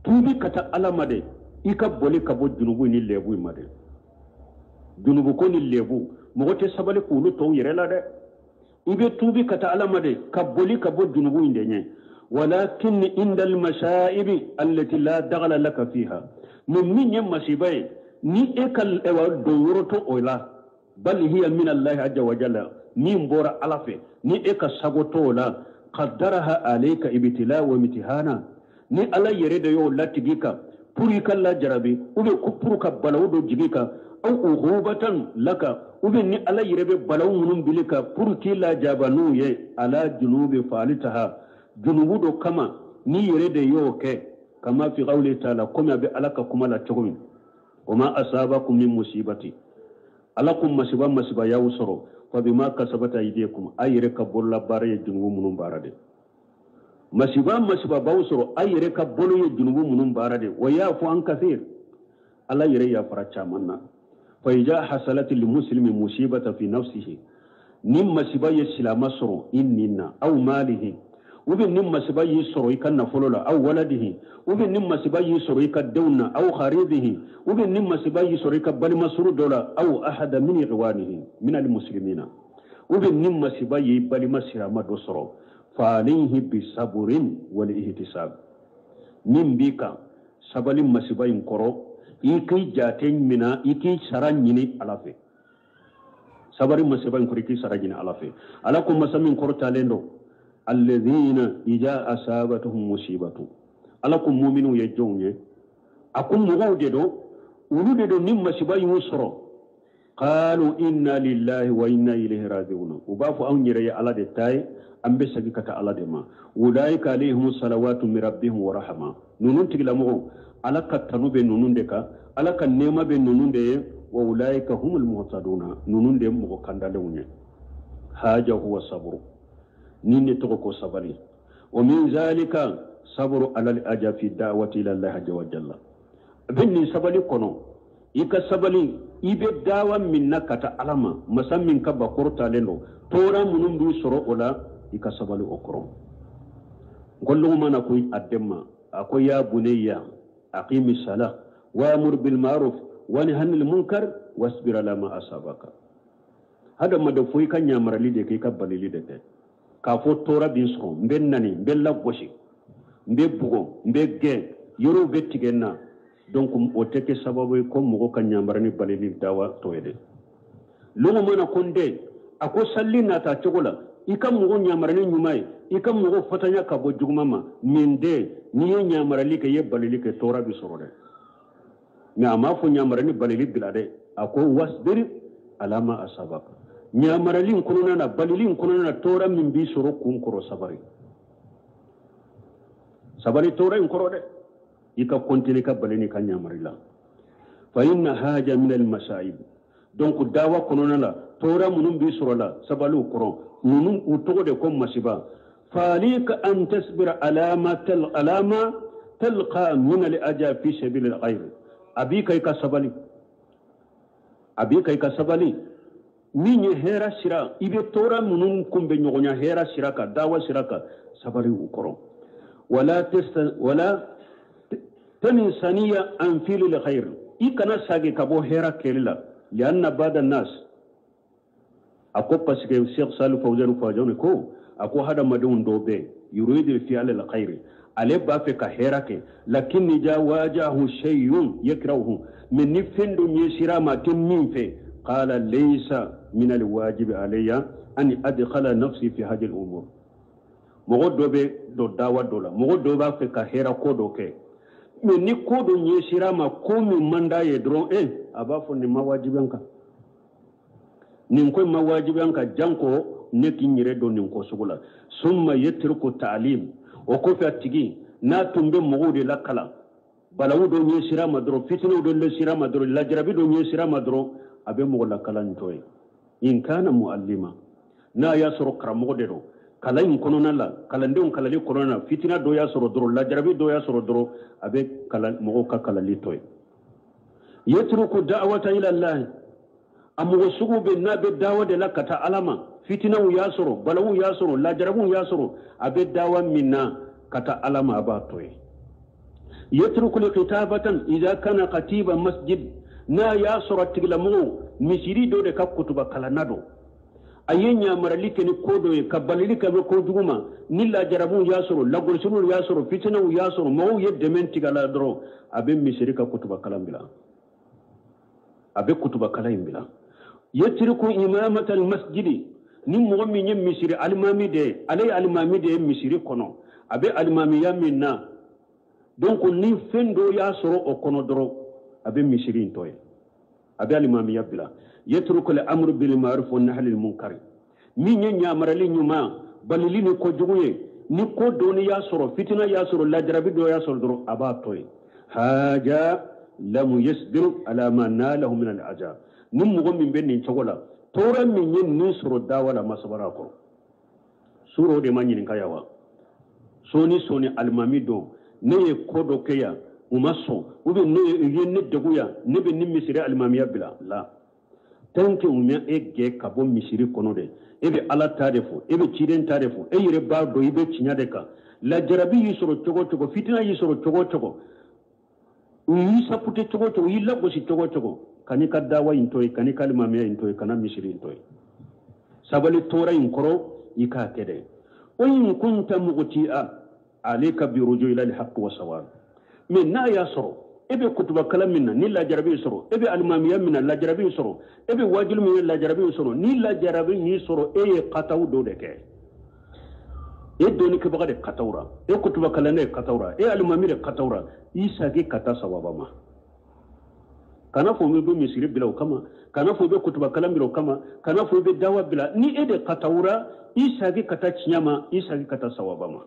tubi kata alamade ika boli kabo junubu ni lebu made junubu ko ni lebu mo te sabali ko ulu to yere la de ibe tubi kata alamade kaboli kabo junubu indenye ولكن عند المشائب التي لا دخل لك فيها من يمسيبي ني اكل دورتو اولا بل هي من الله عز وجل ني مبورا الافي ني اك سغوتو لا قدرها عليك ابتلاء وامتحانا ني الله يريد يو لاتجيكا بوري كلا جربي او كبروكا بلاو دو جيكا او غوبه لك او ني الله يريد بلاو منم بليكا بوركي لا جابنو على جنوب فالتها junubudo kama ni yerede yoke kama fi qawli ta'ala kuma bi alaka kuma la tugum wama asabakum min musibati alakum masiba ya usoro fa bima kasabata aydikum ayre ka bolla bare junubu munum barade masiba ba usoro ayre ka bolo junubu munum barade wa yafu an kathir ala yere ya faracha manna fa ija hasalat lil muslimi musibata fi nafsihi nim masiba yislama soro innina aw malihi وبن نم سباي سروي كنا فلولا أو ولده وبن نم سباي سروي كدونا أو خريبه وبن نم سباي سروي كبني مسرور دولا أو أحد من إخوانه من المسلمين وبن نم سباي بني مسيا ما دوسرو فعليه بصبر والاحتساب من بيكا سبالي مسباي كرو إيكي جاتين منا إيكي سرانيني علافي سبالي مسباي كرو إيكي سرانيني علافي ألاكم مسامين كرو تاليندو الذين إذا أصابتهم مصيبة ألاكم مؤمنون يجوني أكم مغوددو ولوددو نم مصيبة يسرو قالوا إنا لله وإنا إليه راجعون وبافو أن يري على دتاي أم بسجكة على دما أولئك عليهم الصلوات من ربهم ورحمة نونون تجلمو على كتنو بين نونون دكا على كنيمة بين نونون دي وأولئك هم المهتدون نونون دي مغكندلون هذا هو الصبر نيني توكو صبري ومن ذلك صبر على الأجا في الدعوة إلى الله عز وجل بني صبري كونو إيكا صبري إيبي دعوة منك كتعلم مسام منك بقرطة لنو تورا منهم دو سرو أولا إيكا صبري أكرم قل لهم أنا أكوي أدما أكوي يا بني أقيم الصلاة وأمر بالمعروف ونهى عن المنكر واصبر على ما أصابك هذا ما دفوي كان يامر لي كي كبالي لي kafo tora bin so mbe nani mbe lagoshi mbe bugo mbe gen yoro be tigenna donc o teke sababu ko mugo kan nyambarani balili dawa to yede lugo mana konde ako salli na ta chogola ikam mugo nyamarani nyumai ikam mugo fatanya ka bo jugmama minde ni nyamarali ke ye balili ke tora bi sorode ni ama fo nyamarani balili bilade ako wasbir alama asabaka nyamaralin kununa na balilin kununa na tora min bi soro kun koro sabari tora in koro de ika kontine ka balini ka nyamarila fa inna haja min al masaib donc dawa kununa la tora munun bi soro la sabalu koro munun utogo de kom masiba falika an tasbira alama talqa min al aja fi sabil al khair abika ka sabali minye hera sira ibe tora munun kumbe nyogonya hera siraka dawa siraka sabari ukoro wala tamin saniya an fili khair ikana sage kabo hera kelila lianna bada nas ako pasike Sheikh Salih Fawzan ko ako hada madun dobe yuridu fi al khair ale ba fe ka hera ke lakinni jawajahu shay'un yakrahu min nifendu nyesira ma timmin fe qala laysa min al wajib alayya an adkhala nafsi fi hadhihi al umur mogo dobe do dawa dola mogo doba fe ka hera ko do ke min ni ko do nyesira ma ko mi manda ye dron aba fo ni mawajibanka nin ko mawajibanka janko ne kinyire do nin ko sugula summa yatruku ta'lim o ko fa tigi na tumbe mogo de lakala balawu do nyesira madro fitna do le sira madro la jarabi do nyesira madro abe mogo lakala ntoy in kana muallima na yasru karamo de do kala in kono la kala ndon kala li kono fitna do yasru dro la jarabi do yasru dro abe kala mogo ka kala li toy yatruku da'wata ila allah amu sugu be na be dawa de lakata alama fitna yasru balawu yasru la jarabu yasru abe dawa minna kata alama abatoy yatruku likitabatan idha kana katiba masjid na yasra tiglamu misiri do de kakutuba kala nado ayenya maralike ni kodo e kabalilika ko duguma nilla jarabu yasru lagol sunu yasru fitna yasru maw yedmen tigala dro abe misiri ka kutuba kala mbila abe kutuba kala imbila yatruku imamata almasjid ni mo mi nyem misiri almami de alay almami de misiri kono abe alimamiya minna donc ni fendo ya soro o kono doro abe mishirin toy abe alimamiya bila yatruku al-amru bil ma'ruf wa nahy anil munkar min nya marali nyuma balili ni ko joguye ni ko doni ya soro fitina ya soro la jarabi do ya soro doro aba toy haja lam yasbir ala ma nalahu min al-ajab nim mo min benni chogola tora min yin ni soro dawala masabara ko suro de manyin kayawa soni almami do ne ye kodo keya umaso ube ne ye ne deguya ne be ni misiri almamiya bila la tanke umya ege kabo misiri kono de ebe ala tarefo ebe chiden tarefo e yire ba do ibe chinya de ka la jarabi yisoro chogo fitina yisoro chogo yi sapute chogo yi labo si chogo kanika dawa intoy kanika almamiya intoy kana misiri intoy sabali tora inkoro ika kede وإن كنت مغتيئا عليك برجوع إلى الحق والصواب من نا يسرو ابي كتب كلام منا نلا جربي يسرو ابي الماميه منا لا جربي يسرو ابي واجل منا لا جربي يسرو نلا جربي يسرو اي قطاو دودك اي دونك بغد قطاورا اي كتب كلام قطاورا اي الماميه قطاورا يساغي قطا صوابما كان فومي بمسير بلاو كما كان فومي كتب كلام بلاو كما كان فومي دعوه بلا ني اي قطاورا isagi kata chinyama isagi kata sawabama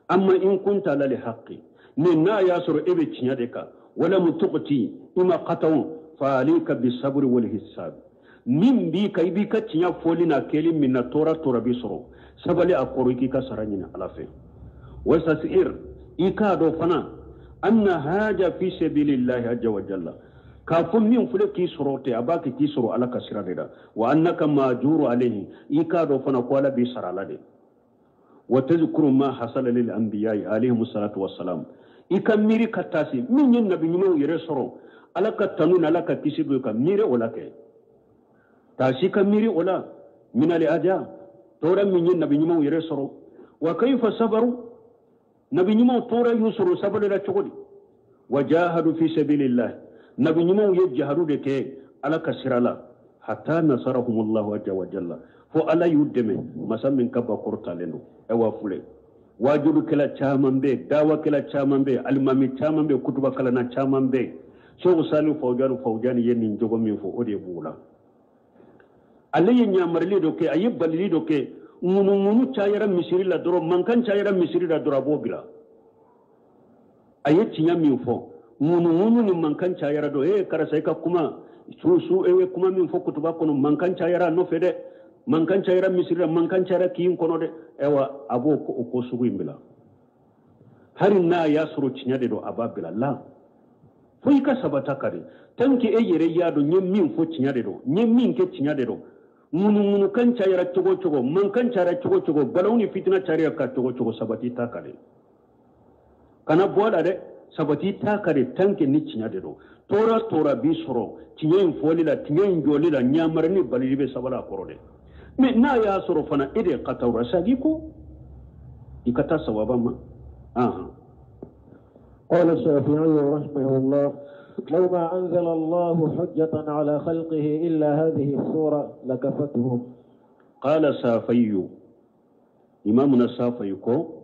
amma in kunta la li haqqi ni na yasuru ebe chinyadeka wala mutuqti ima qataw fa alayka bis sabr wal hisab min bi kay bi ka chinya folina kelim min tora bisro sabali akoruki ka saranyina alafe wasasir ikado fana anna haja fi sabilillahi azza wa jalla kafin min fule ki sorote abaki ki soro alaka siradeda wa annaka majuru alayhi ikado fana kwala bi saralade wa tadhkuru ma hasala lil anbiya'i alayhi salatu wassalam ikamiri katasi min yin nabi nyimo yere soro alaka tanun alaka kisibu ka mire wala ke tashi kamiri wala min ali aja tora min yin nabi nyimo yere soro wa kayfa sabaru nabi nyimo tora yusuru sabalu la chogodi wajahadu fi sabilillah nabi nyimo yajharu de ke alaka sirala hatta nasarahumullahu azza wa jalla fo ala yuddeme masamin kabba kortalendo e wa fule wajudu kala chamambe dawa kala chamambe almami chamambe kutuba kala na chamambe so salu fawjanu yenin jogo min fo ode bula alaye nyamarli do ke ayiballi do ke munu chayara misiri la doro mankan chayara misiri la doro bobila ayetti nyami fo munu ni mankan chayara do karasai ka kuma su ewe kuma min fo kutuba kono mankan chayara no fede mankan chayara misiri mankan chayara kiyin kono de ewa abo ko sugu imbila hari na yasuru chinyade do ababila la foi ka sabata kare tanke e yere yado nyem min fo tinyade do nyem min ke tinyade do munu kan chayara chogo man kan chara chogo balawni fitina chariya ka chogo sabati ta kare kana boda de sabati ta kare tanke ni tinyade do tora bi soro tinyen foli la tinyen joli la nyamarni balibe sabala korode me na ya soro fana ide qatawra sagiko ikata sawaba ma قال الشافعي رحمه الله لو ما أنزل الله حجة على خلقه إلا هذه السورة لكفتهم. قال الشافعي إمامنا الشافعي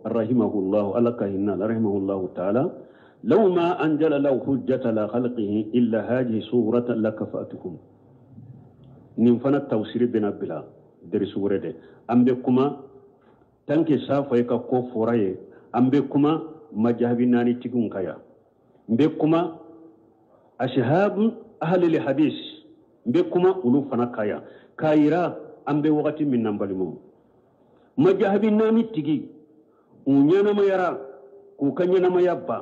رحمه الله رحمه الله تعالى لو ما أنزل له حجة على خلقه إلا هذه سورة لكفتهم. نفنا التوسير بنا بلا در سورة دي أمبكما تنكي الشافعي كفوراي أمبكما مجهبي ناني تيكون كايا أمبكما أشهاب أهل الحديث أمبكما أولو فنا كايا كايرا أمبي وقت من نمبالمو مجهبي ناني تيكي ونيانا ما يرى كوكانيانا ما يبا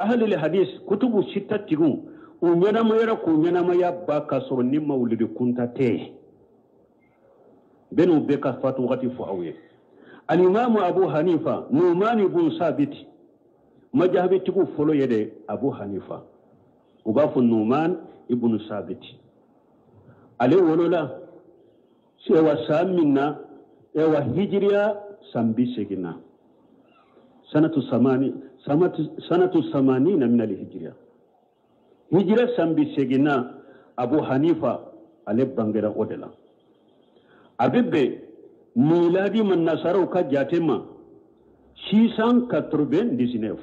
أهل الحديث كتب ستة تيكون ونيانا ما يرى كونيانا ما يبا كسر نما ولد كنتا تيه بنو بكا فاتو وقت فعوية الإمام أبو حنيفة نعمان بن ثابت مجهبي تيكو فلو يدي أبو حنيفة وبافو نعمان ابن ثابت عليه ولولا سوى سامنا ewa hijriya sambi segina sanatu 80 min al-hijriya hijra sambi segina Abu Hanifa ale bangera odela abebe miladi man nasaru ka jatema 699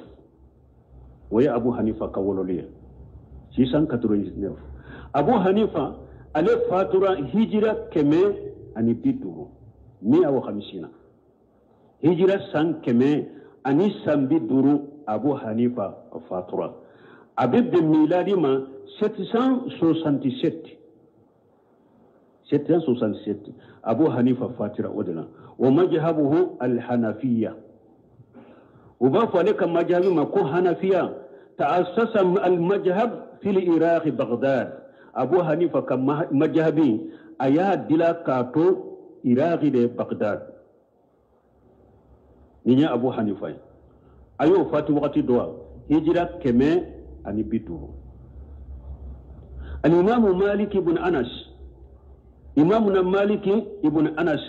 waya Abu Hanifa ka wololiya 699 Abu Hanifa ale fatura hijra keme ani biduru 150 hijra san keme ani sambi duru Abu Hanifa fatura abebe miladi ma 767 Abu Hanifa fatira odena wa majhabuhu al-Hanafiyya وبافو عليك مجهب ما كو حنفية تأسس المجهب في العراق بغداد أبو حنيفة كمجهبي أيا دلا كاتو عراقي دي بغداد نيا أبو حنيفة أيو فاتو وقت دوا هجرة كمي أني بيتو الإمام مالك بن أنس إمامنا مالك بن أنس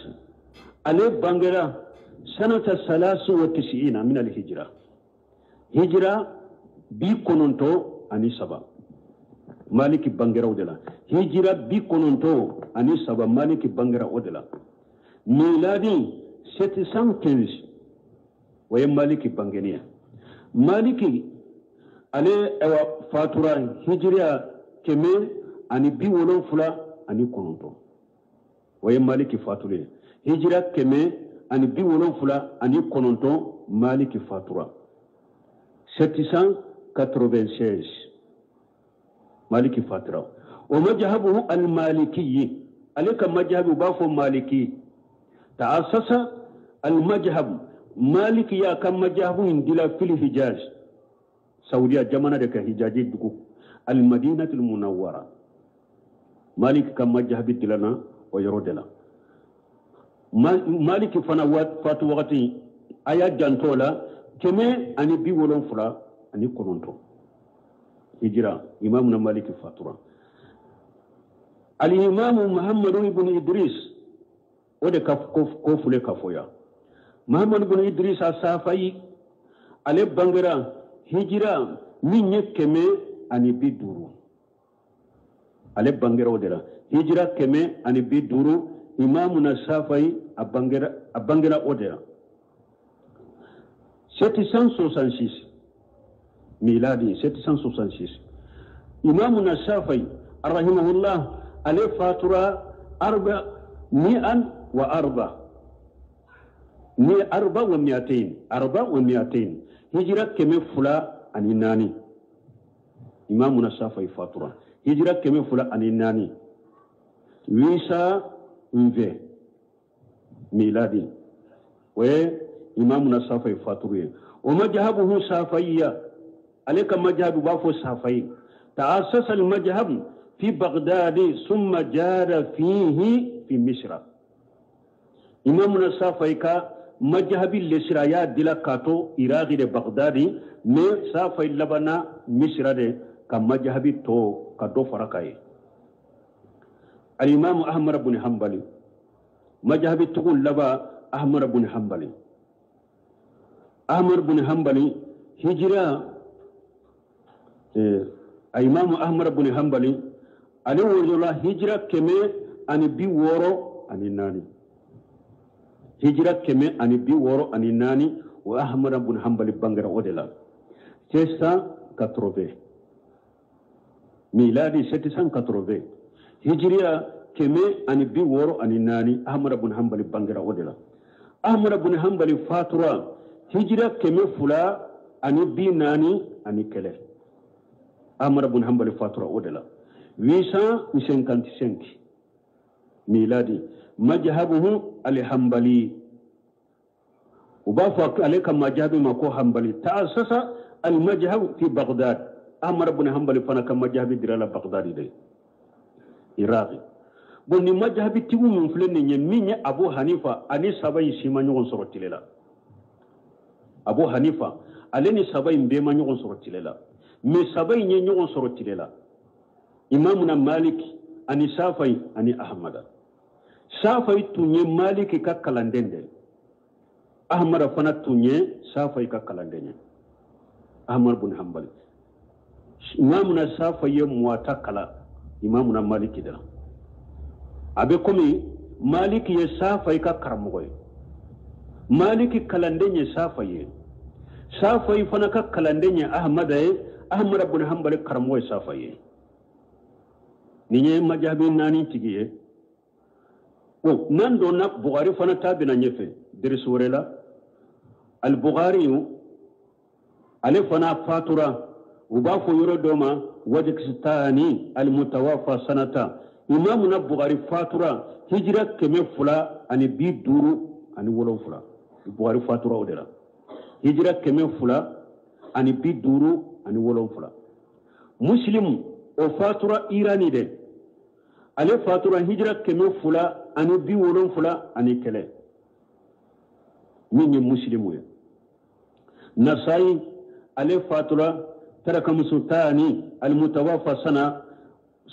عليه بانجرا سنة 93 من الهجرة هجرة بيكونونتو أني سبا مالك بانجرا ودلا هجرة بيكونونتو أني سبا مالك بانجرا ودلا ميلادي 715 ويا مالك بانجنيا مالك عليه فاتورا هجرة كمل أني بيولون فلا أني كونونتو ويا مالك فاتورا هجرة كمل ani bi wolonfula ani kononton maliki fatura 796 maliki fatura wa majhabuhu al-malikiyyi alika majhabu bafo maliki ta'assasa al-majhab maliki ya kan majhabu indila fil hijaz saudiya jamana da ka hijaji dugu al-madinatul munawwara maliki kan majhabi dilana wa yarodela maliki fana fatu wakati aya jantola keme ani bi wolon fula ani kononto hijra imam na maliki fatura al-imam Muhammad ibn Idris ode ko fule kafoya Muhammad ibn Idris asafai ale bangara hijra minye keme ani bi duru ale bangara odela hijra keme ani bi duru imamuna safai abangera odera 766 miladi 766 imamuna safai rahimahullah ale fatura 400 hijra keme fula ani nani imamuna safai fatura hijra keme fula ani nani wisa nve miladi we imamuna safai faturiye wa majhabuhu safaiya alika majhabu bafo safai تأسس المذهب في بغداد ثم جار فيه في مصر. إمامنا صافيكا مذهب الإسرائيل دلا كاتو إراغي بغداد مي صافي لبنا مصر دي كمذهب تو كدو فرقاي. الإمام أحمد بن حنبل مذهب تقول لبا أحمد بن حنبل. أحمد بن حنبل هجرة الإمام أحمد بن حنبل عليه وجل هجرة كمي أني بي ورو أني ناني هجرة كمي أني بي ورو أني ناني وأحمد بن حنبل بانغرا ودلا 780 ميلادي 780 هجرة كمي أني بي ورو أني ناني أحمد بن حنبل بانغرا ودلا. أحمد بن حنبل فاتورا هجرة كمي فلا أني بي ناني أني كله. أحمد بن حنبل فاتورا ودلا 855 ميلادي. مذهبه الحنبلي وبافق عليك مذهب ما كو حنبلي. تأسس المذهب في بغداد. أحمد بن حنبل فانا مذهب درالا بغداد دي إراقي. بني مذهب تيمو من فلن مين أبو حنيفة أني سبعين سيما نيون سورة للا. أبو حنيفة أليني سبعين بيما نيون سورة للا. مي سبعين نيون سورة للا. إمامنا مالك أني سافي أني أحمد. سافي توني مالك كالندين دي. أحمد فانا توني سافي كالندين. أحمد بن حنبل. إمامنا سافي مواتاكلا إمامنا مالك دلا. abe komi maliki ye safa ka karamoy maliki kalandenye safa ye fana ka kalandenye ahmad ibn hanbal karamoy safa ye ninye majabi nani tigiye o nando na bukhari fana tabina nyefe dirsurela al bukhari ale fana fatura ubafu yoro doma wajikistani al mutawaffa sanata. إمامنا بغاري فاتورا هجرة كم فلا أني بيد دورو أني ولو فلا بغاري فاتورا ودلا هجرة كم فلا أني بيد دورو أني ولو فلا. مسلم أو فاتورا إيراني ده على فاتورا هجرة كم فلا أني بي ولو فلا أني كله مين مسلم ويا نسائي على فاتورا ترك مسلتاني المتوفى سنة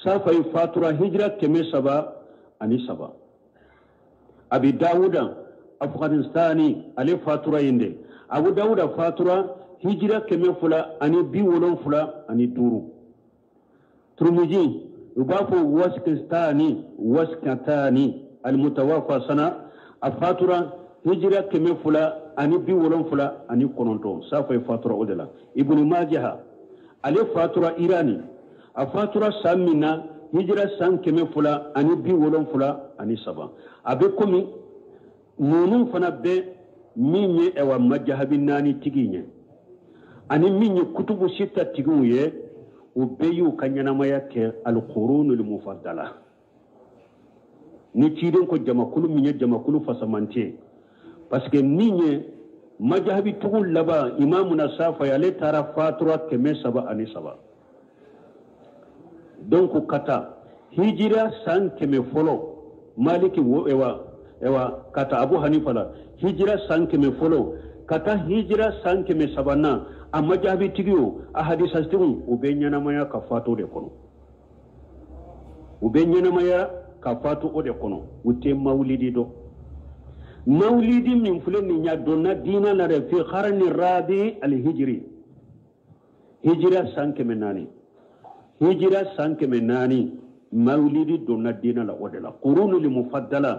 سافا فاتورا هجرة كمي سبا أني سبا. أبي داود أفغانستاني عليه فاتورا يندي. أبو داود فاتورا هجرة كمي فلا أني بي ولون فلا أني دورو. ترمجي يبافو واسكتاني المتوفى سنة أفاتورا هجرة كمي فلا أني بي ولون فلا أني كونونتو سافا فاتورا أودلا. ابن ماجه عليه فاتورا إيراني أفاتورا سامنا هجرة سام كم فلا أني بي ولون فلا أني سبا. أبي كومي نونو فنا بي ميني أو مجهب ناني تيجيني أني ميني كتب ستة تيجويه وبيو كنينا ما يك القرون المفضلة نتيجون كو جماكلو ميني جماكلو فسمانتي باسكو ميني مجهب تقول لبا إمامنا صافا يالي ترى فاتورا كم سبا أني سبا. donc kata hijira san keme folo maliki wo ewa kata abu hanifa la hijira san keme folo kata hijira san keme sabana amajabi tigiyo ahadisa stimu ubenyana maya kafato de kono ubenyana maya kafato ode kono ute maulidi do maulidi min fulani nya donna dina na fi qarni rabi al hijri hijira san keme nani هجرة سانك من ناني مولدي دون الدين لا ودلا قرون المفضلة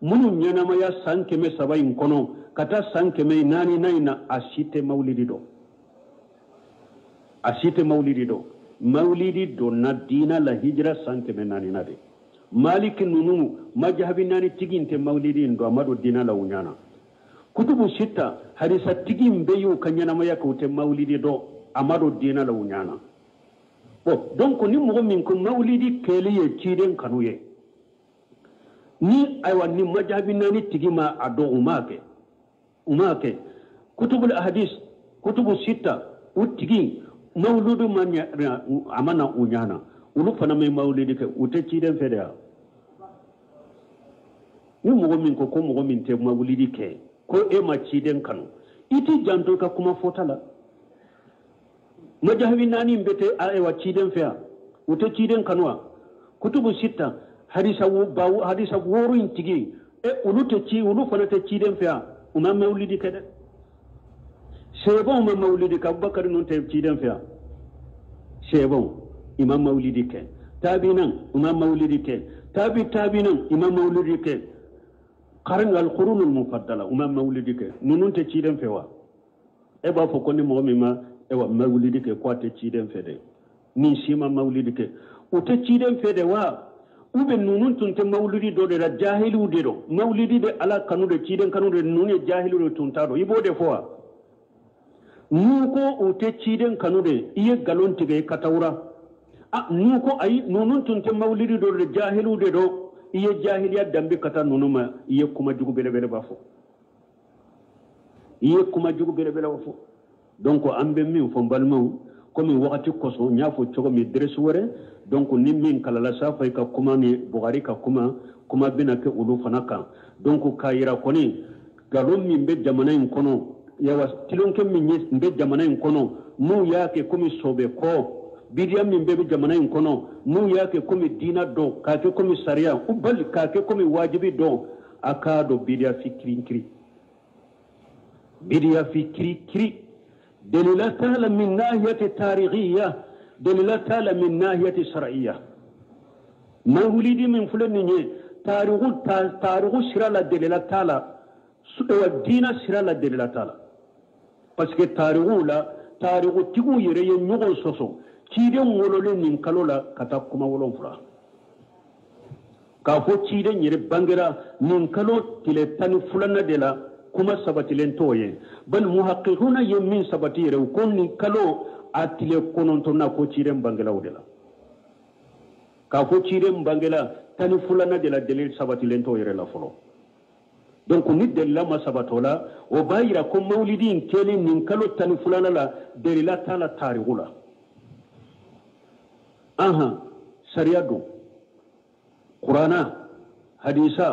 منو نينما يا سانك من سبعين كونو كتا سانك من ناني ناينا أشيت مولدي دو مولدي دون الدين لا هجرة سانك من ناني نادي مالك نونو مجهب ناني تيجين ت مولدي ندو أمادو الدين لا ونيانا كتب ستة هرسا تيجين بيو كنينا ما يكوت مولدي دو أمادو الدين لا ونيانا. Bon, donc ni mogo min ko mawlidi keliye ciden kanuye ni aywa ni majabi nani tigima ado umake kutubul ahadis kutubu sita utigi mauludu manya amana unyana ulu fana mai maulidi ke ute ciden fedea ni mogo min ko mogo min te maulidi ke ko e ma ciden kanu iti janto ka kuma fotala majahabi nani mbete a e wa ciden fea ute ciden kanwa kutubu sita hadisa woru intigi e ulu fana te ciden fea uma maulidi ke de sebon ma maulidi ka Abubakar non te ciden fea sebon imam maulidi ke tabinan imam maulidi ke tabinan imam maulidi ke qaran al qurun al mufaddala imam maulidi ke nunun te ciden fewa e ba fo ko ni mo mi ma e wa maulidi ke ko te ciden fede ni sima maulidi ke o te ciden fede wa ube nunun tun te maulidi do de la jahilu de do maulidi de ala kanu de ciden kanu de nunye jahilu de tun ta do ibo de fowa nuko o te ciden kanu de iye galon tige katawra nuko ay nunun tun te maulidi do de jahilu de do iye jahiliya dambe kata nunuma iye kuma jugu bele bele bafo iye kuma jugu bele bele bafo donc ambe min fo balmaw comme wakati koso nyafo chogo mi dreswore donc ni min kala la safa ka kuma ni bugari ka kuma bina ke ulu fanaka donc kayira koni galon min be jamana en kono yawa tilonke min be jamana en kono mu yake komi sobe ko bidiya min be jamana en kono mu yake komi dina do ka ke komi sharia ubal ka ke komi wajibi do akado bidiya fikri kri دليل تعالى من ناحية تاريخية دليل تعالى من ناحية شرعية مولدي من فلان تاريخ شرع دليل تعالى والدين شرع دليل تعالى parce que تاريخ تيغو يري نيغو سوسو تيدن ولولين نين كالولا كتا كما ولون فرا كافو تيدن يري بانغرا نين كالو تيلي تاني فلان دلا kuma sabatilen toye bal muhaqqiquna yemin sabatire ko ni kalo atile kononto na ko ciren bangela wudela ka ko ciren bangela tani fulana de la delil sabatilen toye la folo donc ni delila ma sabatola o bayira ko maulidin keli nin kalo tani fulana la delila tala tarigula aha sharia do qur'ana hadisa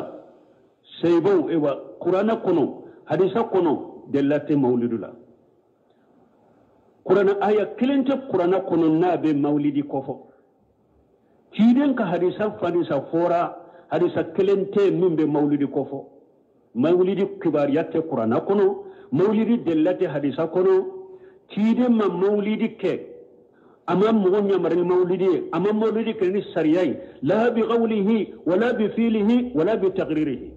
seybo ewa qur'ana kono hadisa kono delate maulidula qur'ana aya kelente qur'ana kono nabe maulidi kofo kiden ka hadisa fora hadisa kelente mimbe maulidi kofo maulidi kibariyate qur'ana kono maulidi delate hadisa kono kiden ma maulidi ke amma mugonya maral maulidi amma maulidi ke ni sariyai la bi qawlihi wala bi fi'lihi wala bi taqririhi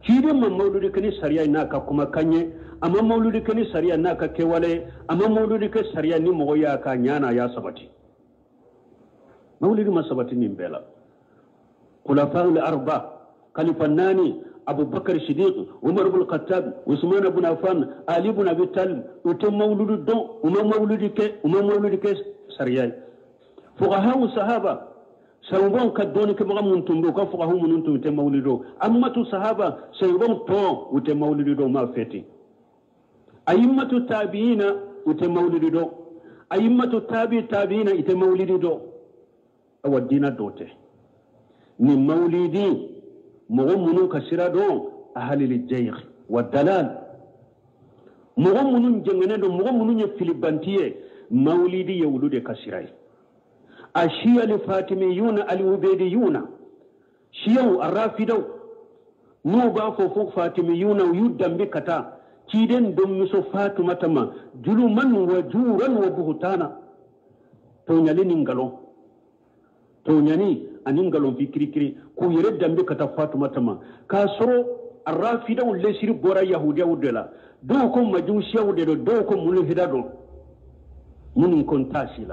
kidin man mauludi kani sariya naka kuma kanye amma mauludi kani sariya naka kewale amma mauludi ka sariya ni mo ya ka nyana ya sabati maulidi ma sabati ni bela khulafa'ul arba kalifanani abu bakar siddiq umar ibn khattab usman ibn affan ali ibn abi talib uto mauludu don umma mauludi ke sariya fuqaha sahaba سيبون كدوني كبغا منتم دو كفغه منتم تمولدو أمة صحابة سيبون تو وتمولدو ما فتي أئمة التابعين وتمولدو أئمة التابعين يتمولدو أو الدين دوته من مولدي مغمنون كسرادو أهل الجيخ والدلال مغمنون جنغنادو مغمنون يفلبانتيه مولدي يولد كسراي الشيعة الفاطميون العبيديون شيعة الرافضة نوبا فوق فاطميون ويدم بكتا كيدن دم يسو فاطمة ما جلوما وجورا وبهتانا تونيالي نينغالو تونياني أنينغالو في كريكري كو يردم بكتا فاطمة ما كاسرو الرافضة والليسير بورا يهودية ودلا دوكم مجوسية ودلا دوكم ملحدة دو من كنتاسي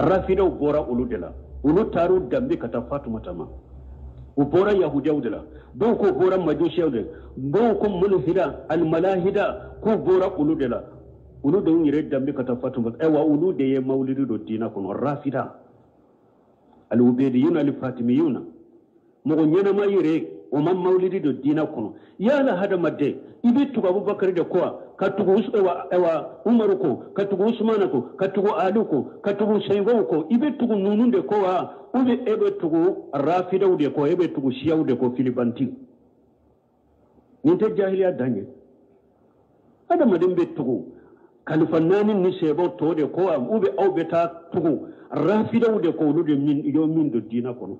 الرافضة بورا أولودلا أولود تارو دمبي كتا فاطمة تما وبورا يهودية ودلا دوكو بورا مجوسية ودلا دوكو ملحدة الملاحدة كو بورا أولودلا أولود يريد دمبي كتا فاطمة أيوا أولود يمولد دو دينا كون الرافضة العبيديون الفاطميون مغنينا ما يريد ومن مولد دو دينا كون يالا هذا مدى يبيتو أبو بكر دكوا katugu ewa Umaru ko katugu Usmana ko katugu Ali ko katugu Seybo ko ibe tugu nununde ko wa ube ebe tugu Rafidaw de ko ebe tugu Shiyaw de ko filibanti ninte jahiliya danye adama dembe tugu kalifannani ni Seybo to de ko ube aw beta tugu Rafidaw de ko lu de min do dina kono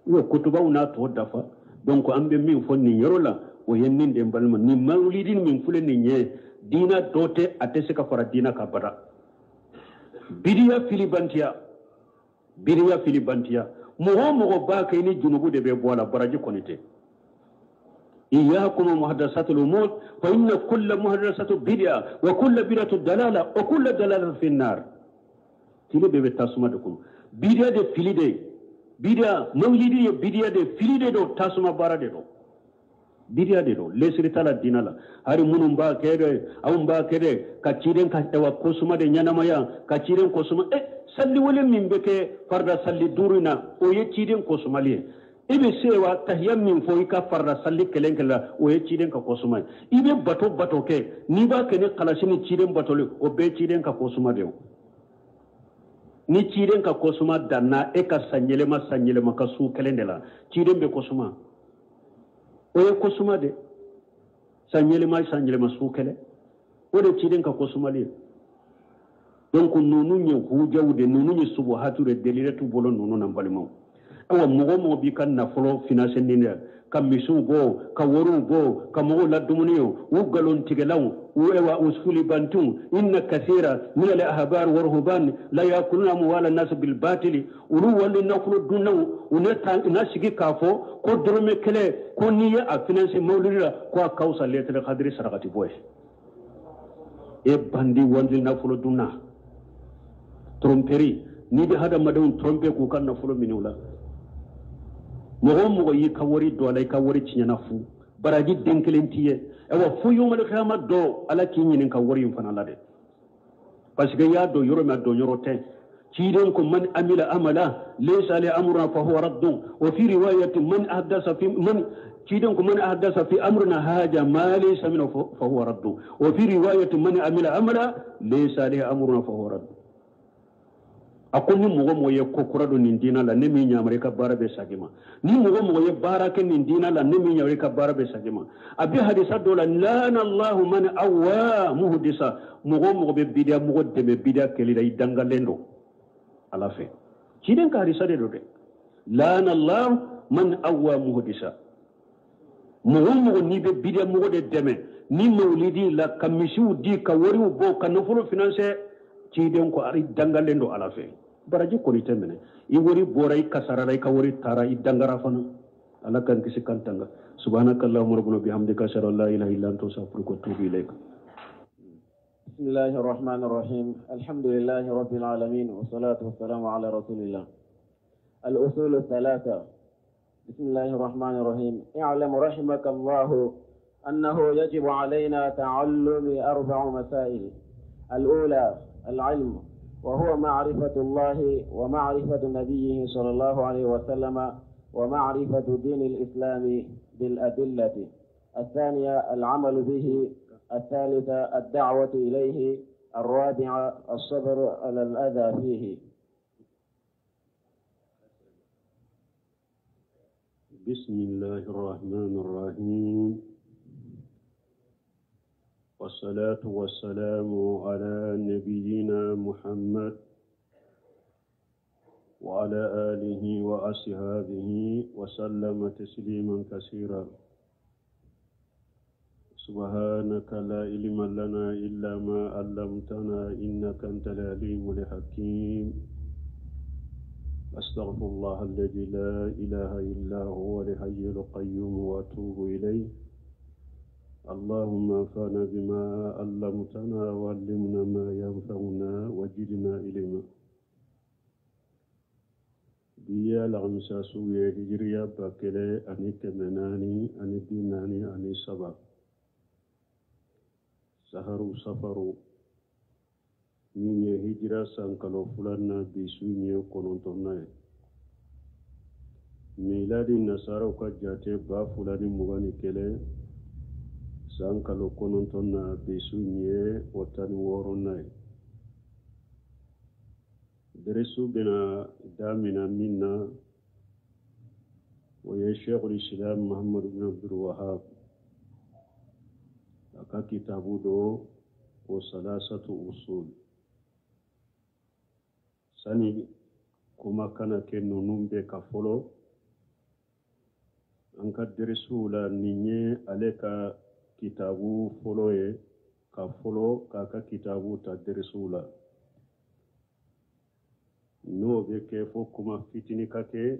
yo kutuba una to dafa donc ambe min fonni yorola o yennin de balma ni mawlidin min fule ni nye dina dote atese ka fara dina ka bara bidiya filibantiya mo ba kay ni junubu de be bola baraji konite iyyakum muhaddathatul umur fa inna kull muhaddathatu bid'a wa kull bid'atu dalala wa kull dalalatin fi an-nar tile be tasuma de kun bidiya de filide bidiya mawlidi bidiya de filide do tasuma bara de do bidiya de do lesri tala dinala hari munum ba kede awum ba kede ka ciren ka ewa kosuma de nyanamaya ka ciren kosuma salli wala min beke farda salli durina o ye ciren kosuma liye ibe sewa tahiyyam min fo ka farda salli kelenkela o ye ciren ka kosuma ibe bato ke ni ba kene kalasini ciren batole o be ciren ka kosuma de ni ciren ka kosuma danna e ka sanyelema ka su kelendela ciren be kosuma oye kosuma de sanyelema sukele ode ciden ka kosuma le donc nunu nye hujawde nunu nye subuhatu de deliratu bolo nunu nan balimo awa mo bi kan na folo finance ni ka misu bo ka woru bo ka mo la dumuniyo u galon tigelaw u ewa usfuli bantum inna kathira min al ahbar wa ruhban la yakuluna amwala nas bil batil ulu wal nakulu dunaw unata nasigi kafo ko dorme kele ko niya a finance mawlira ko kawsa letre khadri sarakati boy e bandi wandil nakulu dunna tromperi ni de hada madon trompe ko kan nakulu minula mo yi kawori do lay kawori cinyana fu baraji denkelentiye ewa fu yomal khama do ala kinyin kawori fana lade parce que ya do yoro ma do yoro ten ciden ko man amila amala laysa li amruna fa huwa radd wa fi riwayatin man ahdasa fi man ciden ko man ahdasa fi amrina haja ma laysa min fa huwa radd wa fi riwayatin man amila amala laysa li amruna fa huwa radd akoni mo ye kokurado nin dina la ne mi nyamare ka barabe sagima ni mo ye barake nin dina la ne mi nyamare ka barabe sagima abi hadisa dola lana allah man awwa muhdisa mo be bidia mo deme bidia kelida idangalendo ala fe ciden ka hadisa de do de lana allah man awwa muhdisa mo ni be bidia mo de deme ni mawlidi la kamishu di ka wori bo ka no folo finance ciden ko ari dangalendo ala fe baraji ko ni temene I wori boray kasara ray ka wori tara I dangara fana ala kan kisi kantanga subhanakallahumma rabbana bihamdika ashhadu an la ilaha illa anta astaghfiruka wa atubu ilaik. بسم الله الرحمن الرحيم الحمد لله رب العالمين والصلاة والسلام على رسول الله. الأصول الثلاثة. بسم الله الرحمن الرحيم. اعلم رحمك الله أنه يجب علينا تعلم 4 مسائل. الأولى العلم وهو معرفة الله ومعرفة نبيه صلى الله عليه وسلم ومعرفة دين الإسلام بالأدلة. الثانية العمل به. الثالثة الدعوة إليه. الرابعة الصبر على الأذى فيه. بسم الله الرحمن الرحيم والصلاة والسلام على نبينا محمد وعلى آله وأصحابه وسلم تسليما كثيرا. سبحانك لا علم لنا إلا ما علمتنا إنك أنت العليم الحكيم. أستغفر الله الذي لا إله إلا هو الحي القيوم وأتوب إليه. اللهم انفعنا بما علمتنا وعلمنا ما ينفعنا وزدنا علما. ديا الخمسة سوية هجرية باكلة أني تمناني أني ديناني أني سبا سهرو سفرو نيني هجرة سانكالو فلانا بيسويني كونونتونا ميلادي نصارى وكجاتي با فلاني مغاني كله sankalo konontonna besunye watani woronnai deresu bena damina minna ويا شيخ الإسلام محمد بن عبد الوهاب أكا كتابه دو وثلاثة أصول سني كما كان كنو نمبي كفولو أنك درسو لا نيني عليك كتابه فولوه كفولو كاكا كتابه تدرسو لا نو بكيفو كما فتني كاكي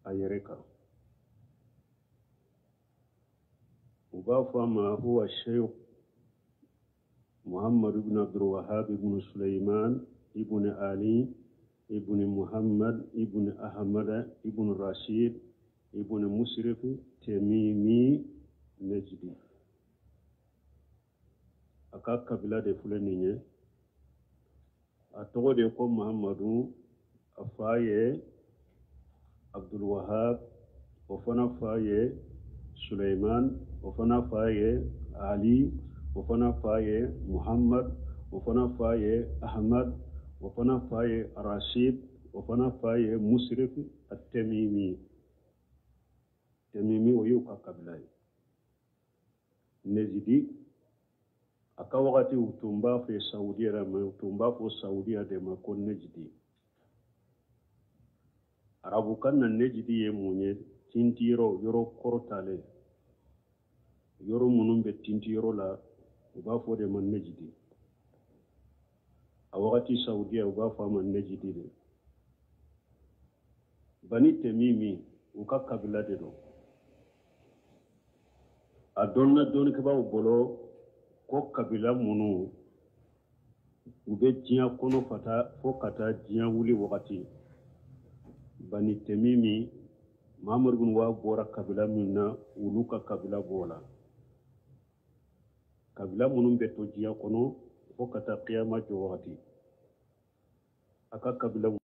أيريكا وبافا ما هو الشيخ محمد بن عبد الوهاب بن سليمان ابن علي ابن محمد ابن أحمد ابن رشيد ابن مشرف تميمي نجدي أكاكا بلاد فلانية أتوقع يقوم محمد أفاية عبد الوهاب وفنا فاية سليمان وفنا فاية علي وفنا فاية محمد وفنا فاية أحمد وفنا فاية رشيد وفنا فاية مشرف التميمي تميمي ويوكا قبلاي نزيدي أكا وقتي وتنبا في السعودية رما وتنبا في السعودية دما كون نجدي arabu kan na nejidi ye munye tintiro yoro korotale yoro munum be tintiro la uba fo de man nejidi a wakati saudiya uba fa man nejidi de bani temimi uka kabila de do a donna doni ke ba bolo ko kabila munu ube jiya kono fata fo kata jiya wuli wakati bani temimi mamar bin wa bora kabila minna uluka kabila bola kabila munum beto jiya kono fo kata qiyama jo wakati aka kabila